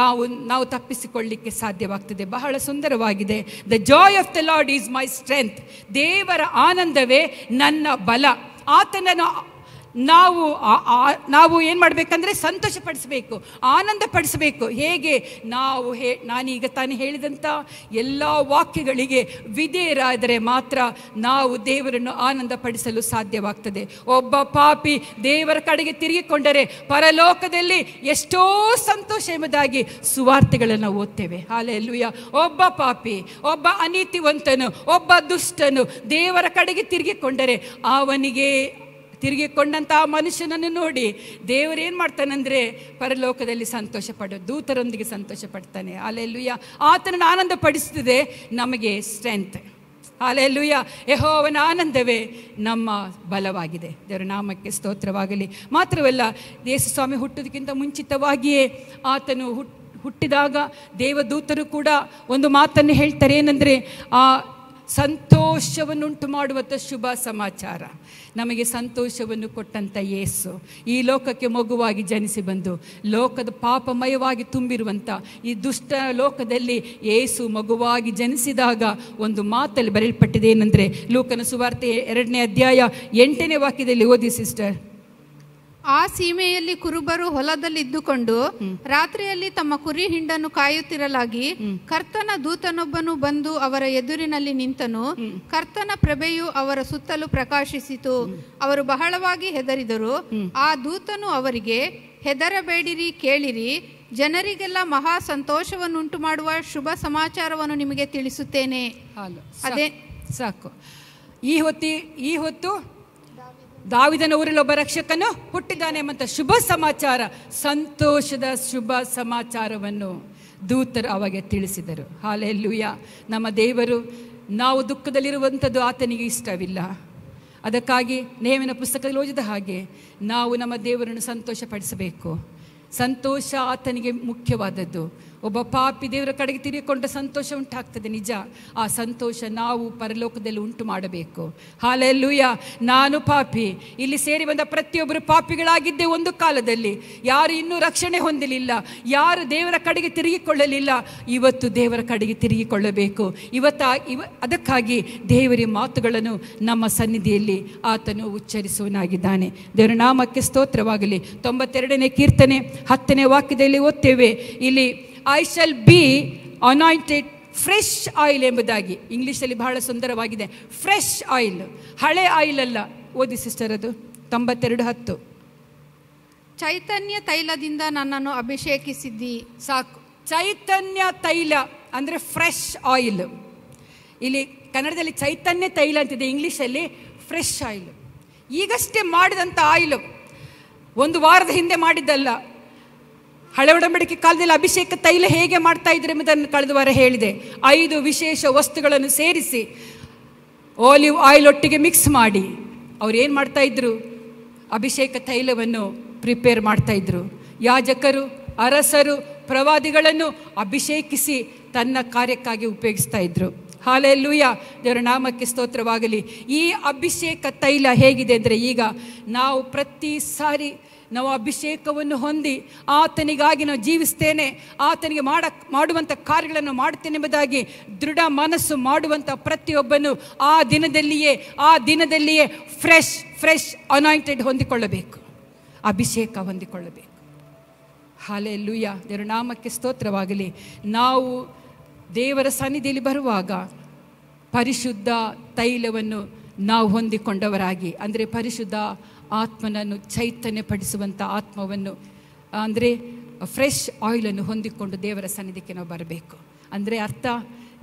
[SPEAKER 1] ನಾವು ತಪ್ಪಿಸಿಕೊಳ್ಳಲಿಕ್ಕೆ ಸಾಧ್ಯವಾಗ್ತದೆ. ಬಹಳ ಸುಂದರವಾಗಿದೆ. The joy of the lord is my strength. ದೇವರ ಆನಂದವೇ ನನ್ನ ಬಲ. ಆತನನ್ನು ನಾವು ಏನು ಮಾಡಬೇಕಂದ್ರೆ ಸಂತೋಷಪಡಿಸಬೇಕು, ಆನಂದ ಪಡಿಸಬೇಕು. ಹೇಗೆ ನಾನೀಗ ತಾನೇ ಹೇಳಿದಂಥ ಎಲ್ಲ ವಾಕ್ಯಗಳಿಗೆ ವಿಧೇಯರಾದರೆ ಮಾತ್ರ ನಾವು ದೇವರನ್ನು ಆನಂದ ಪಡಿಸಲು ಸಾಧ್ಯವಾಗ್ತದೆ. ಒಬ್ಬ ಪಾಪಿ ದೇವರ ಕಡೆಗೆ ತಿರುಗಿಕೊಂಡರೆ ಪರಲೋಕದಲ್ಲಿ ಎಷ್ಟೋ ಸಂತೋಷ ಎಂಬುದಾಗಿ ಸುವಾರ್ತೆಗಳನ್ನು ಓದ್ತೇವೆ. ಹಲ್ಲೆಲೂಯಾ. ಒಬ್ಬ ಪಾಪಿ, ಒಬ್ಬ ಅನೀತಿವಂತನು, ಒಬ್ಬ ದುಷ್ಟನು ದೇವರ ಕಡೆಗೆ ತಿರುಗಿಕೊಂಡರೆ ಅವನಿಗೆ ತಿರುಗಿಕೊಂಡಂಥ ಮನುಷ್ಯನನ್ನು ನೋಡಿ ದೇವರೇನು ಮಾಡ್ತಾನಂದರೆ ಪರಲೋಕದಲ್ಲಿ ಸಂತೋಷ ದೂತರೊಂದಿಗೆ ಸಂತೋಷ ಪಡ್ತಾನೆ. ಹಲ್ಲೆಲೂಯಾ. ಆತನನ್ನು ಆನಂದ ಪಡಿಸುತ್ತದೆ ನಮಗೆ ಸ್ಟ್ರೆಂತ್. ಹಲ್ಲೆಲೂಯಾ. ಯೆಹೋವನ ಆನಂದವೇ ನಮ್ಮ ಬಲವಾಗಿದೆ. ದೇವರ ನಾಮಕ್ಕೆ ಸ್ತೋತ್ರವಾಗಲಿ. ಮಾತ್ರವಲ್ಲ, ಯೇಸು ಸ್ವಾಮಿ ಹುಟ್ಟೋದಕ್ಕಿಂತ ಮುಂಚಿತವಾಗಿಯೇ ಆತನು ಹುಟ್ಟಿದಾಗ ದೇವದೂತರು ಕೂಡ ಒಂದು ಮಾತನ್ನು ಹೇಳ್ತಾರೆ. ಏನಂದರೆ, ಆ ಸಂತೋಷವನ್ನುಂಟು ಮಾಡುವಂಥ ಶುಭ ಸಮಾಚಾರ, ನಮಗೆ ಸಂತೋಷವನ್ನು ಕೊಟ್ಟಂಥ ಯೇಸು ಈ ಲೋಕಕ್ಕೆ ಮಗುವಾಗಿ ಜನಿಸಿ ಬಂದು ಲೋಕದ ಪಾಪಮಯವಾಗಿ ತುಂಬಿರುವಂಥ ಈ ದುಷ್ಟ ಲೋಕದಲ್ಲಿ ಯೇಸು ಮಗುವಾಗಿ ಜನಿಸಿದಾಗ ಒಂದು ಮಾತಲ್ಲಿ ಬರೆಯಲ್ಪಟ್ಟಿದೆ. ಏನಂದರೆ, ಲೂಕನ ಸುವಾರ್ತೆ 2ನೇ ಅಧ್ಯಾಯ 8ನೇ ವಾಕ್ಯದಲ್ಲಿ ಓದಿ ಸಿಸ್ಟರ್.
[SPEAKER 2] ಆ ಸೀಮೆಯಲ್ಲಿ ಕುರುಬರು ಹೊಲದಲ್ಲಿದ್ದುಕೊಂಡು ರಾತ್ರಿಯಲ್ಲಿ ತಮ್ಮ ಕುರಿ ಹಿಂಡನ್ನು ಕಾಯುತ್ತಿರಲಾಗಿ ಕರ್ತನ ದೂತನೊಬ್ಬನು ಬಂದು ಅವರ ಎದುರಿನಲ್ಲಿ ನಿಂತನು. ಕರ್ತನ ಪ್ರಭೆಯು ಅವರ ಸುತ್ತಲೂ ಪ್ರಕಾಶಿಸಿತು. ಅವರು ಬಹಳವಾಗಿ ಹೆದರಿದರು. ಆ ದೂತನು ಅವರಿಗೆ, ಹೆದರಬೇಡಿರಿ, ಕೇಳಿರಿ, ಜನರಿಗೆಲ್ಲ ಮಹಾ ಸಂತೋಷವನ್ನುಂಟು ಮಾಡುವ ಶುಭ ಸಮಾಚಾರವನ್ನು ನಿಮಗೆ ತಿಳಿಸುತ್ತೇನೆ. ಅದೇ
[SPEAKER 1] ಸಾಕು. ಈ ಹೊತ್ತು ದಾವಿದನ ಊರಲ್ಲಿ ಒಬ್ಬ ರಕ್ಷಕನು ಹುಟ್ಟಿದ್ದಾನೆ ಎಂಬಂಥ ಶುಭ ಸಮಾಚಾರ, ಸಂತೋಷದ ಶುಭ ಸಮಾಚಾರವನ್ನು ದೂತರು ಅವಾಗ ತಿಳಿಸಿದರು. ಹಲ್ಲೆಲೂಯಾ. ನಮ್ಮ ದೇವರು, ನಾವು ದುಃಖದಲ್ಲಿರುವಂಥದ್ದು ಆತನಿಗೆ ಇಷ್ಟವಿಲ್ಲ. ಅದಕ್ಕಾಗಿ ನೇಮಿನ ಪುಸ್ತಕದಲ್ಲಿ ಓದಿದ ಹಾಗೆ ನಾವು ನಮ್ಮ ದೇವರನ್ನು ಸಂತೋಷಪಡಿಸಬೇಕು. ಸಂತೋಷ ಆತನಿಗೆ ಮುಖ್ಯವಾದದ್ದು. ಒಬ್ಬ ಪಾಪಿ ದೇವರ ಕಡೆಗೆ ತಿರುಗಿಕೊಂಡ ಸಂತೋಷ ಉಂಟಾಗ್ತದೆ, ನಿಜ. ಆ ಸಂತೋಷ ನಾವು ಪರಲೋಕದಲ್ಲಿ ಉಂಟು ಮಾಡಬೇಕು. ಹಲ್ಲೆಲೂಯಾ. ನಾನು ಪಾಪಿ, ಇಲ್ಲಿ ಸೇರಿ ಬಂದ ಪ್ರತಿಯೊಬ್ಬರು ಪಾಪಿಗಳಾಗಿದ್ದೆ ಒಂದು ಕಾಲದಲ್ಲಿ. ಯಾರು ಇನ್ನೂ ರಕ್ಷಣೆ ಹೊಂದಲಿಲ್ಲ, ಯಾರು ದೇವರ ಕಡೆಗೆ ತಿರುಗಿಕೊಳ್ಳಲಿಲ್ಲ, ಇವತ್ತು ದೇವರ ಕಡೆಗೆ ತಿರುಗಿಕೊಳ್ಳಬೇಕು. ಅದಕ್ಕಾಗಿ ದೇವರ ಮಾತುಗಳನ್ನು ನಮ್ಮ ಸನ್ನಿಧಿಯಲ್ಲಿ ಆತನು ಉಚ್ಚರಿಸುವನಾಗಿದ್ದಾನೆ. ದೇವರ ನಾಮಕ್ಕೆ ಸ್ತೋತ್ರವಾಗಲಿ. 92ನೇ ಕೀರ್ತನೆ 10ನೇ ವಾಕ್ಯದಲ್ಲಿ ಓದ್ತೇವೆ. ಇಲ್ಲಿ I shall be anointed fresh oil ಎಂಬುದಾಗಿ ಇಂಗ್ಲೀಷಲ್ಲಿ ಬಹಳ ಸುಂದರವಾಗಿದೆ. ಫ್ರೆಶ್ ಆಯಿಲ್, ಹಳೆ ಆಯಿಲ್ ಅಲ್ಲ. ಓದಿ ಸಿಸ್ಟರ್, ಅದು 92:10.
[SPEAKER 2] ಚೈತನ್ಯ ತೈಲದಿಂದ ನನ್ನನ್ನು ಅಭಿಷೇಕಿಸಿದ್ದಿ.
[SPEAKER 1] ಸಾಕು. ಚೈತನ್ಯ ತೈಲ ಅಂದರೆ ಫ್ರೆಶ್ ಆಯಿಲ್. ಇಲ್ಲಿ ಕನ್ನಡದಲ್ಲಿ ಚೈತನ್ಯ ತೈಲ ಅಂತಿದೆ, ಇಂಗ್ಲೀಷಲ್ಲಿ ಫ್ರೆಶ್ ಆಯಿಲ್. ಈಗಷ್ಟೇ ಮಾಡಿದಂಥ ಆಯಿಲು, ಒಂದು ವಾರದ ಹಿಂದೆ ಮಾಡಿದ್ದಲ್ಲ. ಹಳೆ ಒಡಂಬಡಿಕೆ ಕಾಲದಲ್ಲಿ ಅಭಿಷೇಕ ತೈಲ ಹೇಗೆ ಮಾಡ್ತಾ ಇದ್ರು ಎಂಬುದನ್ನು ಕಳೆದ ವಾರ ಹೇಳಿದೆ. 5 ವಿಶೇಷ ವಸ್ತುಗಳನ್ನು ಸೇರಿಸಿ ಆಲಿವ್ ಆಯಿಲ್ ಒಟ್ಟಿಗೆ ಮಿಕ್ಸ್ ಮಾಡಿ ಅವ್ರು ಏನು ಮಾಡ್ತಾಯಿದ್ರು, ಅಭಿಷೇಕ ತೈಲವನ್ನು ಪ್ರಿಪೇರ್ ಮಾಡ್ತಾಯಿದ್ರು. ಯಾಜಕರು, ಅರಸರು, ಪ್ರವಾದಿಗಳನ್ನು ಅಭಿಷೇಕಿಸಿ ತನ್ನ ಕಾರ್ಯಕ್ಕಾಗಿ ಉಪಯೋಗಿಸ್ತಾ ಇದ್ರು. ಹಲ್ಲೆಲೂಯಾ. ದೇವರ ನಾಮಕ್ಕೆ ಸ್ತೋತ್ರವಾಗಲಿ. ಈ ಅಭಿಷೇಕ ತೈಲ ಹೇಗಿದೆ ಅಂದರೆ, ಈಗ ನಾವು ಪ್ರತಿ ಸಾರಿ ನಾವು ಅಭಿಷೇಕವನ್ನು ಹೊಂದಿ ಆತನಿಗಾಗಿ ನಾವು ಜೀವಿಸ್ತೇನೆ, ಆತನಿಗೆ ಮಾಡುವಂಥ ಕಾರ್ಯಗಳನ್ನು ಮಾಡುತ್ತೇನೆ ಎಂಬುದಾಗಿ ದೃಢ ಮನಸ್ಸು ಮಾಡುವಂಥ ಪ್ರತಿಯೊಬ್ಬನು ಆ ದಿನದಲ್ಲಿಯೇ ಫ್ರೆಶ್ ಅನಾಯಿಂಟೆಡ್ ಹೊಂದಿಕೊಳ್ಳಬೇಕು, ಅಭಿಷೇಕ ಹೊಂದಿಕೊಳ್ಳಬೇಕು. ಹಲ್ಲೆಲೂಯಾ. ದೇವರ ನಾಮಕ್ಕೆ ಸ್ತೋತ್ರವಾಗಲಿ. ನಾವು ದೇವರ ಸನ್ನಿಧಿಯಲ್ಲಿ ಬರುವಾಗ ಪರಿಶುದ್ಧ ತೈಲವನ್ನು ನಾವು ಹೊಂದಿಕೊಂಡವರಾಗಿ, ಅಂದರೆ ಪರಿಶುದ್ಧ ಆತ್ಮನನ್ನು ಚೈತನ್ಯಪಡಿಸುವಂಥ ಆತ್ಮವನ್ನು, ಅಂದರೆ ಫ್ರೆಶ್ ಆಯಿಲನ್ನು ಹೊಂದಿಕೊಂಡು ದೇವರ ಸನ್ನಿಧಿಗೆ ನಾವು ಬರಬೇಕು. ಅಂದರೆ ಅರ್ಥ,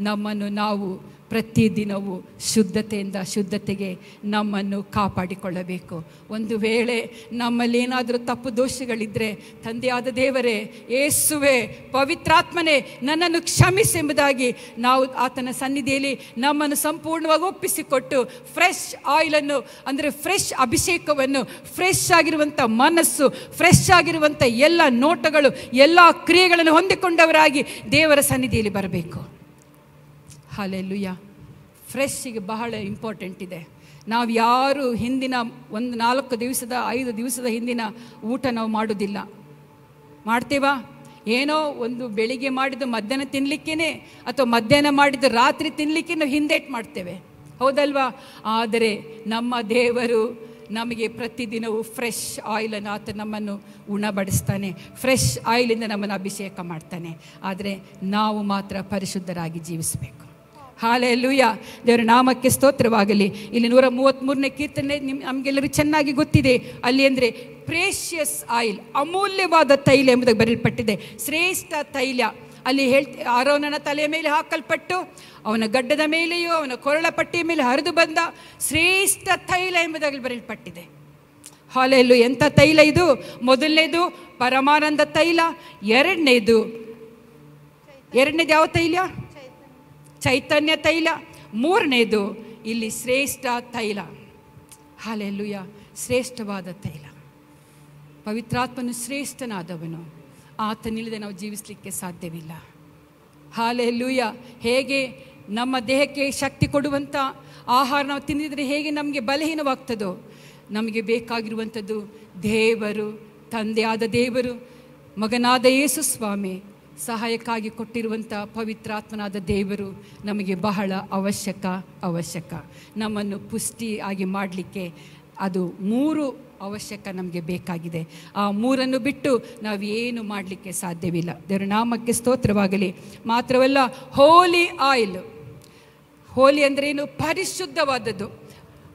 [SPEAKER 1] ನಮ್ಮನ್ನು ನಾವು ಪ್ರತಿದಿನವೂ ಶುದ್ಧತೆಯಿಂದ ಶುದ್ಧತೆಗೆ ನಮ್ಮನ್ನು ಕಾಪಾಡಿಕೊಳ್ಳಬೇಕು. ಒಂದು ವೇಳೆ ನಮ್ಮಲ್ಲಿ ಏನಾದರೂ ತಪ್ಪು ದೋಷಗಳಿದ್ದರೆ, ತಂದೆಯಾದ ದೇವರೇ, ಯೇಸುವೆ, ಪವಿತ್ರಾತ್ಮನೇ ನನ್ನನ್ನು ಕ್ಷಮಿಸೆಂಬುದಾಗಿ ನಾವು ಆತನ ಸನ್ನಿಧಿಯಲ್ಲಿ ನಮ್ಮನ್ನು ಸಂಪೂರ್ಣವಾಗಿ ಒಪ್ಪಿಸಿಕೊಟ್ಟು ಫ್ರೆಶ್ ಆಯಿಲನ್ನು, ಅಂದರೆ ಫ್ರೆಶ್ ಅಭಿಷೇಕವನ್ನು, ಫ್ರೆಶ್ ಆಗಿರುವಂಥ ಮನಸ್ಸು, ಫ್ರೆಶ್ ಆಗಿರುವಂಥ ಎಲ್ಲ ನೋಟಗಳು, ಎಲ್ಲ ಕ್ರಿಯೆಗಳನ್ನು ಹೊಂದಿಕೊಂಡವರಾಗಿ ದೇವರ ಸನ್ನಿಧಿಯಲ್ಲಿ ಬರಬೇಕು. ಹಲ್ಲೆಲೂಯಾ. ಫ್ರೆಶ್ಶಿಗೆ ಬಹಳ ಇಂಪಾರ್ಟೆಂಟ್ ಇದೆ. ನಾವು ಯಾರು ಹಿಂದಿನ 4 ದಿವಸದ 5 ದಿವಸದ ಹಿಂದಿನ ಊಟ ನಾವು ಮಾಡೋದಿಲ್ಲ. ಮಾಡ್ತೇವಾ? ಏನೋ ಒಂದು ಬೆಳಿಗ್ಗೆ ಮಾಡಿದ್ದು ಮಧ್ಯಾಹ್ನ ತಿನ್ನಲಿಕ್ಕೇ, ಅಥವಾ ಮಧ್ಯಾಹ್ನ ಮಾಡಿದ್ದು ರಾತ್ರಿ ತಿನ್ನಲಿಕ್ಕೆ ನಾವು ಹಿಂದೇಟು ಮಾಡ್ತೇವೆ, ಹೌದಲ್ವಾ? ಆದರೆ ನಮ್ಮ ದೇವರು ನಮಗೆ ಪ್ರತಿದಿನವೂ ಫ್ರೆಶ್ ಆಯಿಲನ್ನು ಆತ ನಮ್ಮನ್ನು ಉಣಬಡಿಸ್ತಾನೆ, ಫ್ರೆಶ್ ಆಯಿಲಿಂದ ನಮ್ಮನ್ನು ಅಭಿಷೇಕ ಮಾಡ್ತಾನೆ. ಆದರೆ ನಾವು ಮಾತ್ರ ಪರಿಶುದ್ಧರಾಗಿ ಜೀವಿಸಬೇಕು. ಹಲ್ಲೆಲೂಯಾ. ದೇವರ ನಾಮಕ್ಕೆ ಸ್ತೋತ್ರವಾಗಲಿ. ಇಲ್ಲಿ 133ನೇ ಕೀರ್ತನೆ ನಮಗೆಲ್ಲರೂ ಚೆನ್ನಾಗಿ ಗೊತ್ತಿದೆ. ಅಲ್ಲಿ ಅಂದರೆ ಪ್ರೇಷಿಯಸ್ ಆಯಿಲ್, ಅಮೂಲ್ಯವಾದ ತೈಲ ಎಂಬುದಾಗಿ ಬರೆಯಲ್ಪಟ್ಟಿದೆ. ಶ್ರೇಷ್ಠ ತೈಲ. ಅಲ್ಲಿ ಆರೋನನ ತಲೆಯ ಮೇಲೆ ಹಾಕಲ್ಪಟ್ಟು ಅವನ ಗಡ್ಡದ ಮೇಲೆಯೂ ಅವನ ಕೊರಳ ಪಟ್ಟಿಯ ಮೇಲೆ ಹರಿದು ಬಂದ ಶ್ರೇಷ್ಠ ತೈಲ ಎಂಬುದಾಗಿ ಬರೆಯಲ್ಪಟ್ಟಿದೆ. ಹಲ್ಲೆಲೂಯಾ. ಎಂಥ ತೈಲ ಇದು? ಮೊದಲನೇದು ಪರಮಾನಂದ ತೈಲ, ಎರಡನೇದು ಯಾವ ತೈಲ? ಚೈತನ್ಯ ತೈಲ, ಮೂರನೇದು ಇಲ್ಲಿ ಶ್ರೇಷ್ಠ ತೈಲ. ಹಲ್ಲೆಲೂಯಾ. ಶ್ರೇಷ್ಠವಾದ ತೈಲ. ಪವಿತ್ರಾತ್ಮನು ಶ್ರೇಷ್ಠನಾದವನು. ಆತನಿಲ್ಲದೆ ನಾವು ಜೀವಿಸಲಿಕ್ಕೆ ಸಾಧ್ಯವಿಲ್ಲ. ಹಲ್ಲೆಲೂಯಾ. ಹೇಗೆ ನಮ್ಮ ದೇಹಕ್ಕೆ ಶಕ್ತಿ ಕೊಡುವಂಥ ಆಹಾರ ನಾವು ತಿಂದಿದ್ರೆ ಹೇಗೆ ನಮಗೆ ಬಲಹೀನವಾಗ್ತದೋ, ನಮಗೆ ಬೇಕಾಗಿರುವಂಥದ್ದು ದೇವರು, ತಂದೆಯಾದ ದೇವರು, ಮಗನಾದ ಯೇಸು ಸ್ವಾಮಿ, ಸಹಾಯಕ್ಕಾಗಿ ಕೊಟ್ಟಿರುವಂಥ ಪವಿತ್ರಾತ್ಮನಾದ ದೇವರು ನಮಗೆ ಬಹಳ ಅವಶ್ಯಕ. ನಮ್ಮನ್ನು ಪುಷ್ಟಿಯಾಗಿ ಮಾಡಲಿಕ್ಕೆ ಅದು 3 ಅವಶ್ಯಕ ನಮಗೆ ಬೇಕಾಗಿದೆ. ಆ 3 ಬಿಟ್ಟು ನಾವೇನು ಮಾಡಲಿಕ್ಕೆ ಸಾಧ್ಯವಿಲ್ಲ. ದೇವರ ನಾಮಕ್ಕೆ ಸ್ತೋತ್ರವಾಗಲಿ. ಮಾತ್ರವಲ್ಲ, ಹೋಲಿ ಆಯಿಲ್. ಹೋಲಿ ಅಂದರೆ ಏನು? ಪರಿಶುದ್ಧವಾದದ್ದು.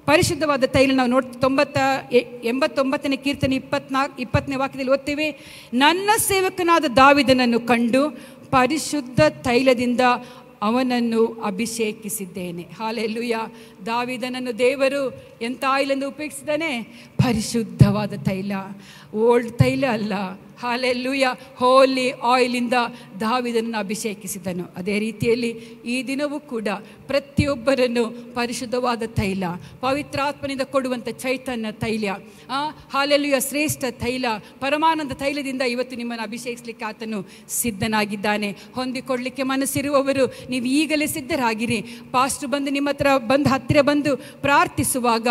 [SPEAKER 1] ಪರಿಶುದ್ಧವಾದ ತೈಲ ನಾವು 89ನೇ ಕೀರ್ತನೆ 20ನೇ ವಾಕ್ಯದಲ್ಲಿ ಓದ್ತೇವೆ, ನನ್ನ ಸೇವಕನಾದ ದಾವೀದನನ್ನು ಕಂಡು ಪರಿಶುದ್ಧ ತೈಲದಿಂದ ಅವನನ್ನು ಅಭಿಷೇಕಿಸಿದ್ದೇನೆ. ಹಲ್ಲೆಲೂಯಾ. ದಾವೀದನನ್ನು ದೇವರು ಎಂಥ ಆಯಿಲನ್ನು ಉಪಯೋಗಿಸಿದ್ದಾನೆ? ಪರಿಶುದ್ಧವಾದ ತೈಲ, ಓಲ್ಡ್ ತೈಲ ಅಲ್ಲ. ಹಲ್ಲೆಲೂಯಾ. ಹೋಲಿ ಆಯಿಲಿಂದ ದಾವೀದನನ್ನು ಅಭಿಷೇಕಿಸಿದನು. ಅದೇ ರೀತಿಯಲ್ಲಿ ಈ ದಿನವೂ ಕೂಡ ಪ್ರತಿಯೊಬ್ಬರನ್ನು ಪರಿಶುದ್ಧವಾದ ತೈಲ, ಪವಿತ್ರಾತ್ಮನಿಂದ ಕೊಡುವಂಥ ಚೈತನ್ಯ ತೈಲ, ಹಲ್ಲೆಲೂಯಾ, ಶ್ರೇಷ್ಠ ತೈಲ, ಪರಮಾನಂದ ತೈಲದಿಂದ ಇವತ್ತು ನಿಮ್ಮನ್ನು ಅಭಿಷೇಕಿಸಲಿಕ್ಕೆ ಆತನು ಸಿದ್ಧನಾಗಿದ್ದಾನೆ. ಹೊಂದಿಕೊಳ್ಳಲಿಕ್ಕೆ ಮನಸ್ಸಿರುವವರು ನೀವು ಈಗಲೇ ಸಿದ್ಧರಾಗಿರಿ. ಪಾಸ್ಟರ್ ಬಂದು ನಿಮ್ಮ ಹತ್ತಿರ ಬಂದು ಪ್ರಾರ್ಥಿಸುವಾಗ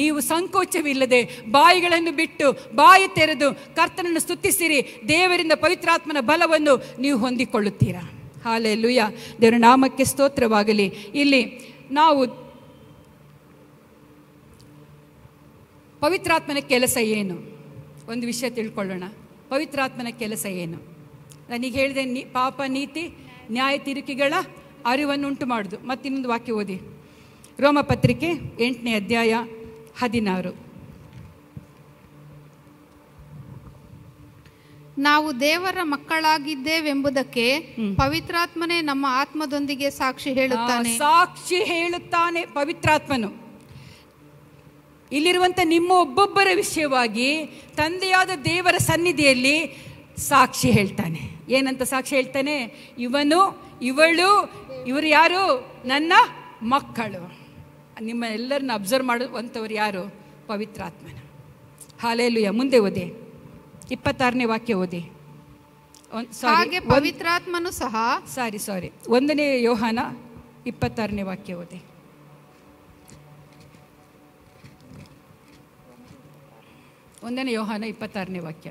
[SPEAKER 1] ನೀವು ಸಂಕೋಚವಿಲ್ಲದೆ ಬಾಯಿಗಳನ್ನು ಬಿಟ್ಟು ಬಾಯಿ ತೆರೆದು ಕರ್ತನನ್ನು ಸ್ತುತಿಸಿರಿ. ದೇವರಿಂದ ಪವಿತ್ರಾತ್ಮನ ಬಲವನ್ನು ನೀವು ಹೊಂದಿಕೊಳ್ಳುತ್ತೀರಾ. ಹಲ್ಲೆಲೂಯಾ. ದೇವರ ನಾಮಕ್ಕೆ ಸ್ತೋತ್ರವಾಗಲಿ. ಇಲ್ಲಿ ನಾವು ಪವಿತ್ರಾತ್ಮನ ಕೆಲಸ ಏನು? ಒಂದು ವಿಷಯ ತಿಳ್ಕೊಳ್ಳೋಣ. ಪವಿತ್ರಾತ್ಮನ ಕೆಲಸ ಏನು? ನನಗೆ ಹೇಳಿದೆ, ಪಾಪ, ನೀತಿ, ನ್ಯಾಯ ತೀರ್ಪಿಗಳ ಅರಿವನ್ನುಂಟು ಮಾಡುದು. ಮತ್ತಿನ್ನೊಂದು ವಾಕ್ಯ ಓದಿ, ರೋಮಪತ್ರಿಕೆ 8ನೇ ಅಧ್ಯಾಯ 16.
[SPEAKER 2] ನಾವು ದೇವರ ಮಕ್ಕಳಾಗಿದ್ದೇವೆಂಬುದಕ್ಕೆ ಪವಿತ್ರಾತ್ಮನೇ ನಮ್ಮ ಆತ್ಮದೊಂದಿಗೆ ಸಾಕ್ಷಿ ಹೇಳುತ್ತಾನೆ. ಪವಿತ್ರಾತ್ಮನು ಇಲ್ಲಿರುವಂಥ ನಿಮ್ಮ ಒಬ್ಬೊಬ್ಬರ ವಿಷಯವಾಗಿ ತಂದೆಯಾದ ದೇವರ ಸನ್ನಿಧಿಯಲ್ಲಿ ಸಾಕ್ಷಿ ಹೇಳ್ತಾನೆ. ಏನಂತ ಸಾಕ್ಷಿ ಹೇಳ್ತಾನೆ? ಇವನು, ಇವಳು, ಇವರು ಯಾರು? ನನ್ನ ಮಕ್ಕಳು. ನಿಮ್ಮ ಎಲ್ಲರನ್ನ ಅಬ್ಸರ್ವ್ ಮಾಡುವಂಥವ್ರು ಯಾರು? ಪವಿತ್ರಾತ್ಮನ. ಹಲ್ಲೆಲೂಯಾ. ಮುಂದೆ ಓದಿ, 26ನೇ ವಾಕ್ಯ ಓದಿ. ಹಾಗೆ ಪವಿತ್ರಾತ್ಮನು ಸಹ
[SPEAKER 1] 1ನೇ ಯೋಹಾನ 26ನೇ ವಾಕ್ಯ ಓದಿ. ಒಂದನೇ ಯೋಹಾನ 26ನೇ ವಾಕ್ಯ.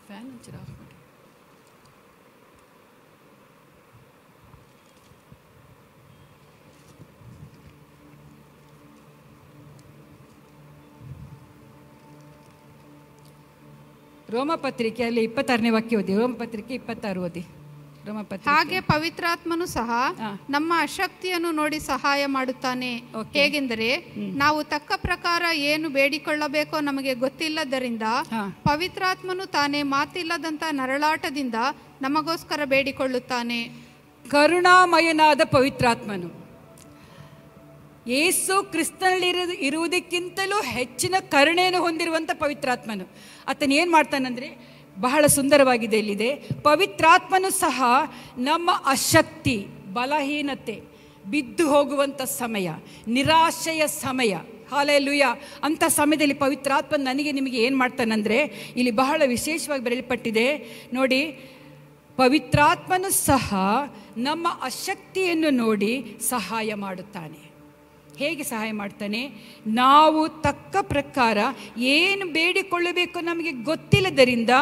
[SPEAKER 1] ಫ್ಯಾನ್ ಒಂಚೂರು ಆಫ್ ಮಾಡಿ. ರೋಮಪತ್ರಿಕೆಯಲ್ಲಿ 26ನೇ ವಾಕ್ಯ ಓದಿ. ರೋಮಪತ್ರಿಕೆ 26 ಓದಿ.
[SPEAKER 2] ಹಾಗೆ ಪವಿತ್ರಾತ್ಮನು ಸಹ ನಮ್ಮ ಅಶಕ್ತಿಯನ್ನು ನೋಡಿ ಸಹಾಯ ಮಾಡುತ್ತಾನೆ. ಹೇಗೆಂದರೆ ನಾವು ತಕ್ಕ ಪ್ರಕಾರ ಏನು ಬೇಡಿಕೊಳ್ಳಬೇಕೋ ನಮಗೆ ಗೊತ್ತಿಲ್ಲದರಿಂದ ಪವಿತ್ರಾತ್ಮನು ತಾನೇ ಮಾತಿಲ್ಲದಂತ ನರಳಾಟದಿಂದ ನಮಗೋಸ್ಕರ ಬೇಡಿಕೊಳ್ಳುತ್ತಾನೆ.
[SPEAKER 1] ಕರುಣಾಮಯನಾದ ಪವಿತ್ರಾತ್ಮನು ಯೇಸು ಕ್ರಿಸ್ತನಲ್ಲಿ ಇರುವುದಕ್ಕಿಂತಲೂ ಹೆಚ್ಚಿನ ಕರುಣೆಯನ್ನು ಹೊಂದಿರುವಂಥ ಪವಿತ್ರಾತ್ಮನು ಆತನು ಏನು ಮಾಡ್ತಾನಂದರೆ, ಬಹಳ ಸುಂದರವಾಗಿದೆ ಇಲ್ಲಿದೆ, ಪವಿತ್ರಾತ್ಮನು ಸಹ ನಮ್ಮ ಅಶಕ್ತಿ, ಬಲಹೀನತೆ, ಬಿದ್ದು ಹೋಗುವಂಥ ಸಮಯ, ನಿರಾಶೆಯ ಸಮಯ, ಹಾಲೆಲೂಯ, ಅಂಥ ಸಮಯದಲ್ಲಿ ಪವಿತ್ರಾತ್ಮ ನನಗೆ ನಿಮಗೆ ಏನು ಮಾಡ್ತಾನಂದರೆ, ಇಲ್ಲಿ ಬಹಳ ವಿಶೇಷವಾಗಿ ಬರೆಯಲ್ಪಟ್ಟಿದೆ ನೋಡಿ, ಪವಿತ್ರಾತ್ಮನು ಸಹ ನಮ್ಮ ಅಶಕ್ತಿಯನ್ನು ನೋಡಿ ಸಹಾಯ ಮಾಡುತ್ತಾನೆ. ಹೇಗೆ ಸಹಾಯ ಮಾಡ್ತಾನೆ? ನಾವು ತಕ್ಕ ಪ್ರಕಾರ ಏನು ಬೇಡಿಕೊಳ್ಳಬೇಕು ನಮಗೆ ಗೊತ್ತಿಲ್ಲದರಿಂದ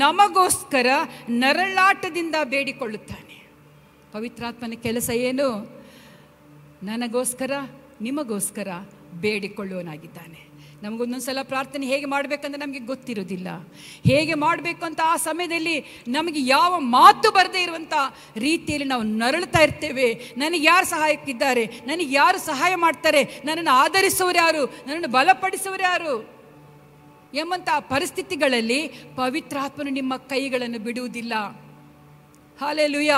[SPEAKER 1] ನಮಗೋಸ್ಕರ ನರಳಾಟದಿಂದ ಬೇಡಿಕೊಳ್ಳುತ್ತಾನೆ. ಪವಿತ್ರಾತ್ಮನ ಕೆಲಸ ಏನು? ನನಗೋಸ್ಕರ, ನಿಮಗೋಸ್ಕರ ಬೇಡಿಕೊಳ್ಳುವನಾಗಿದ್ದಾನೆ. ನಮಗೊಂದೊಂದು ಸಲ ಪ್ರಾರ್ಥನೆ ಹೇಗೆ ಮಾಡಬೇಕಂದ್ರೆ ನಮಗೆ ಗೊತ್ತಿರೋದಿಲ್ಲ. ಹೇಗೆ ಮಾಡಬೇಕು ಅಂತ ಆ ಸಮಯದಲ್ಲಿ ನಮಗೆ ಯಾವ ಮಾತು ಬರದೇ ಇರುವಂಥ ರೀತಿಯಲ್ಲಿ ನಾವು ನರಳುತ್ತಾ ಇರ್ತೇವೆ. ನನಗೆ ಯಾರು ಸಹಾಯಕ್ಕಿದ್ದಾರೆ? ನನಗೆ ಯಾರು ಸಹಾಯ ಮಾಡ್ತಾರೆ? ನನ್ನನ್ನು ಆಧರಿಸುವರು ಯಾರು? ನನ್ನನ್ನು ಬಲಪಡಿಸುವರು ಯಾರು? ಎಂಬಂಥ ಪರಿಸ್ಥಿತಿಗಳಲ್ಲಿ ಪವಿತ್ರಾತ್ಮನು ನಿಮ್ಮ ಕೈಗಳನ್ನು ಬಿಡುವುದಿಲ್ಲ. ಹಾಲೆಲೂಯ.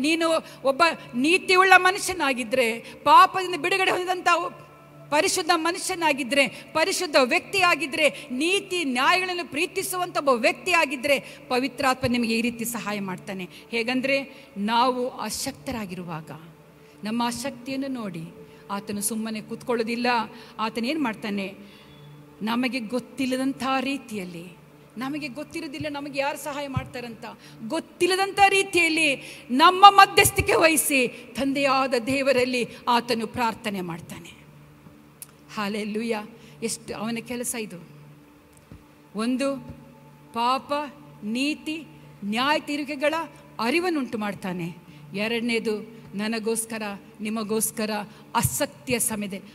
[SPEAKER 1] ನೀನು ಒಬ್ಬ ನೀತಿಯುಳ್ಳ ಮನುಷ್ಯನಾಗಿದ್ದರೆ, ಪಾಪದಿಂದ ಬಿಡುಗಡೆ ಹೊಂದಿದಂಥ ಪರಿಶುದ್ಧ ಮನುಷ್ಯನಾಗಿದ್ದರೆ, ಪರಿಶುದ್ಧ ವ್ಯಕ್ತಿಯಾಗಿದ್ದರೆ, ನೀತಿ ನ್ಯಾಯಗಳನ್ನು ಪ್ರೀತಿಸುವಂಥ ಒಬ್ಬ ವ್ಯಕ್ತಿಯಾಗಿದ್ದರೆ ಪವಿತ್ರಾತ್ಮ ನಿಮಗೆ ಈ ರೀತಿ ಸಹಾಯ ಮಾಡ್ತಾನೆ. ಹೇಗಂದರೆ, ನಾವು ಅಶಕ್ತರಾಗಿರುವಾಗ ನಮ್ಮ ಅಶಕ್ತಿಯನ್ನು ನೋಡಿ ಆತನು ಸುಮ್ಮನೆ ಕೂತ್ಕೊಳ್ಳೋದಿಲ್ಲ. ಆತನೇನು ಮಾಡ್ತಾನೆ? ನಮಗೆ ಗೊತ್ತಿಲ್ಲದಂಥ ರೀತಿಯಲ್ಲಿ, ನಮಗೆ ಗೊತ್ತಿರೋದಿಲ್ಲ ನಮಗೆ ಯಾರು ಸಹಾಯ ಮಾಡ್ತಾರಂತ ಗೊತ್ತಿಲ್ಲದಂಥ ರೀತಿಯಲ್ಲಿ ನಮ್ಮ ಮಧ್ಯಸ್ಥಿಕೆ ವಹಿಸಿ ತಂದೆಯಾದ ದೇವರಲ್ಲಿ ಆತನು ಪ್ರಾರ್ಥನೆ ಮಾಡ್ತಾನೆ. ಹಾಲೆಲೂಯ. ಎಷ್ಟು ಅವನ ಕೆಲಸ ಇದು! ಒಂದು, ಪಾಪ, ನೀತಿ, ನ್ಯಾಯ ತೀರಿಕೆಗಳ ಅರಿವನ್ನುಂಟು ಮಾಡ್ತಾನೆ. ಎರಡನೇದು, ನನಗೋಸ್ಕರ, ನಿಮಗೋಸ್ಕರ ಆಸಕ್ತಿಯ ಸಮಯದಲ್ಲಿ,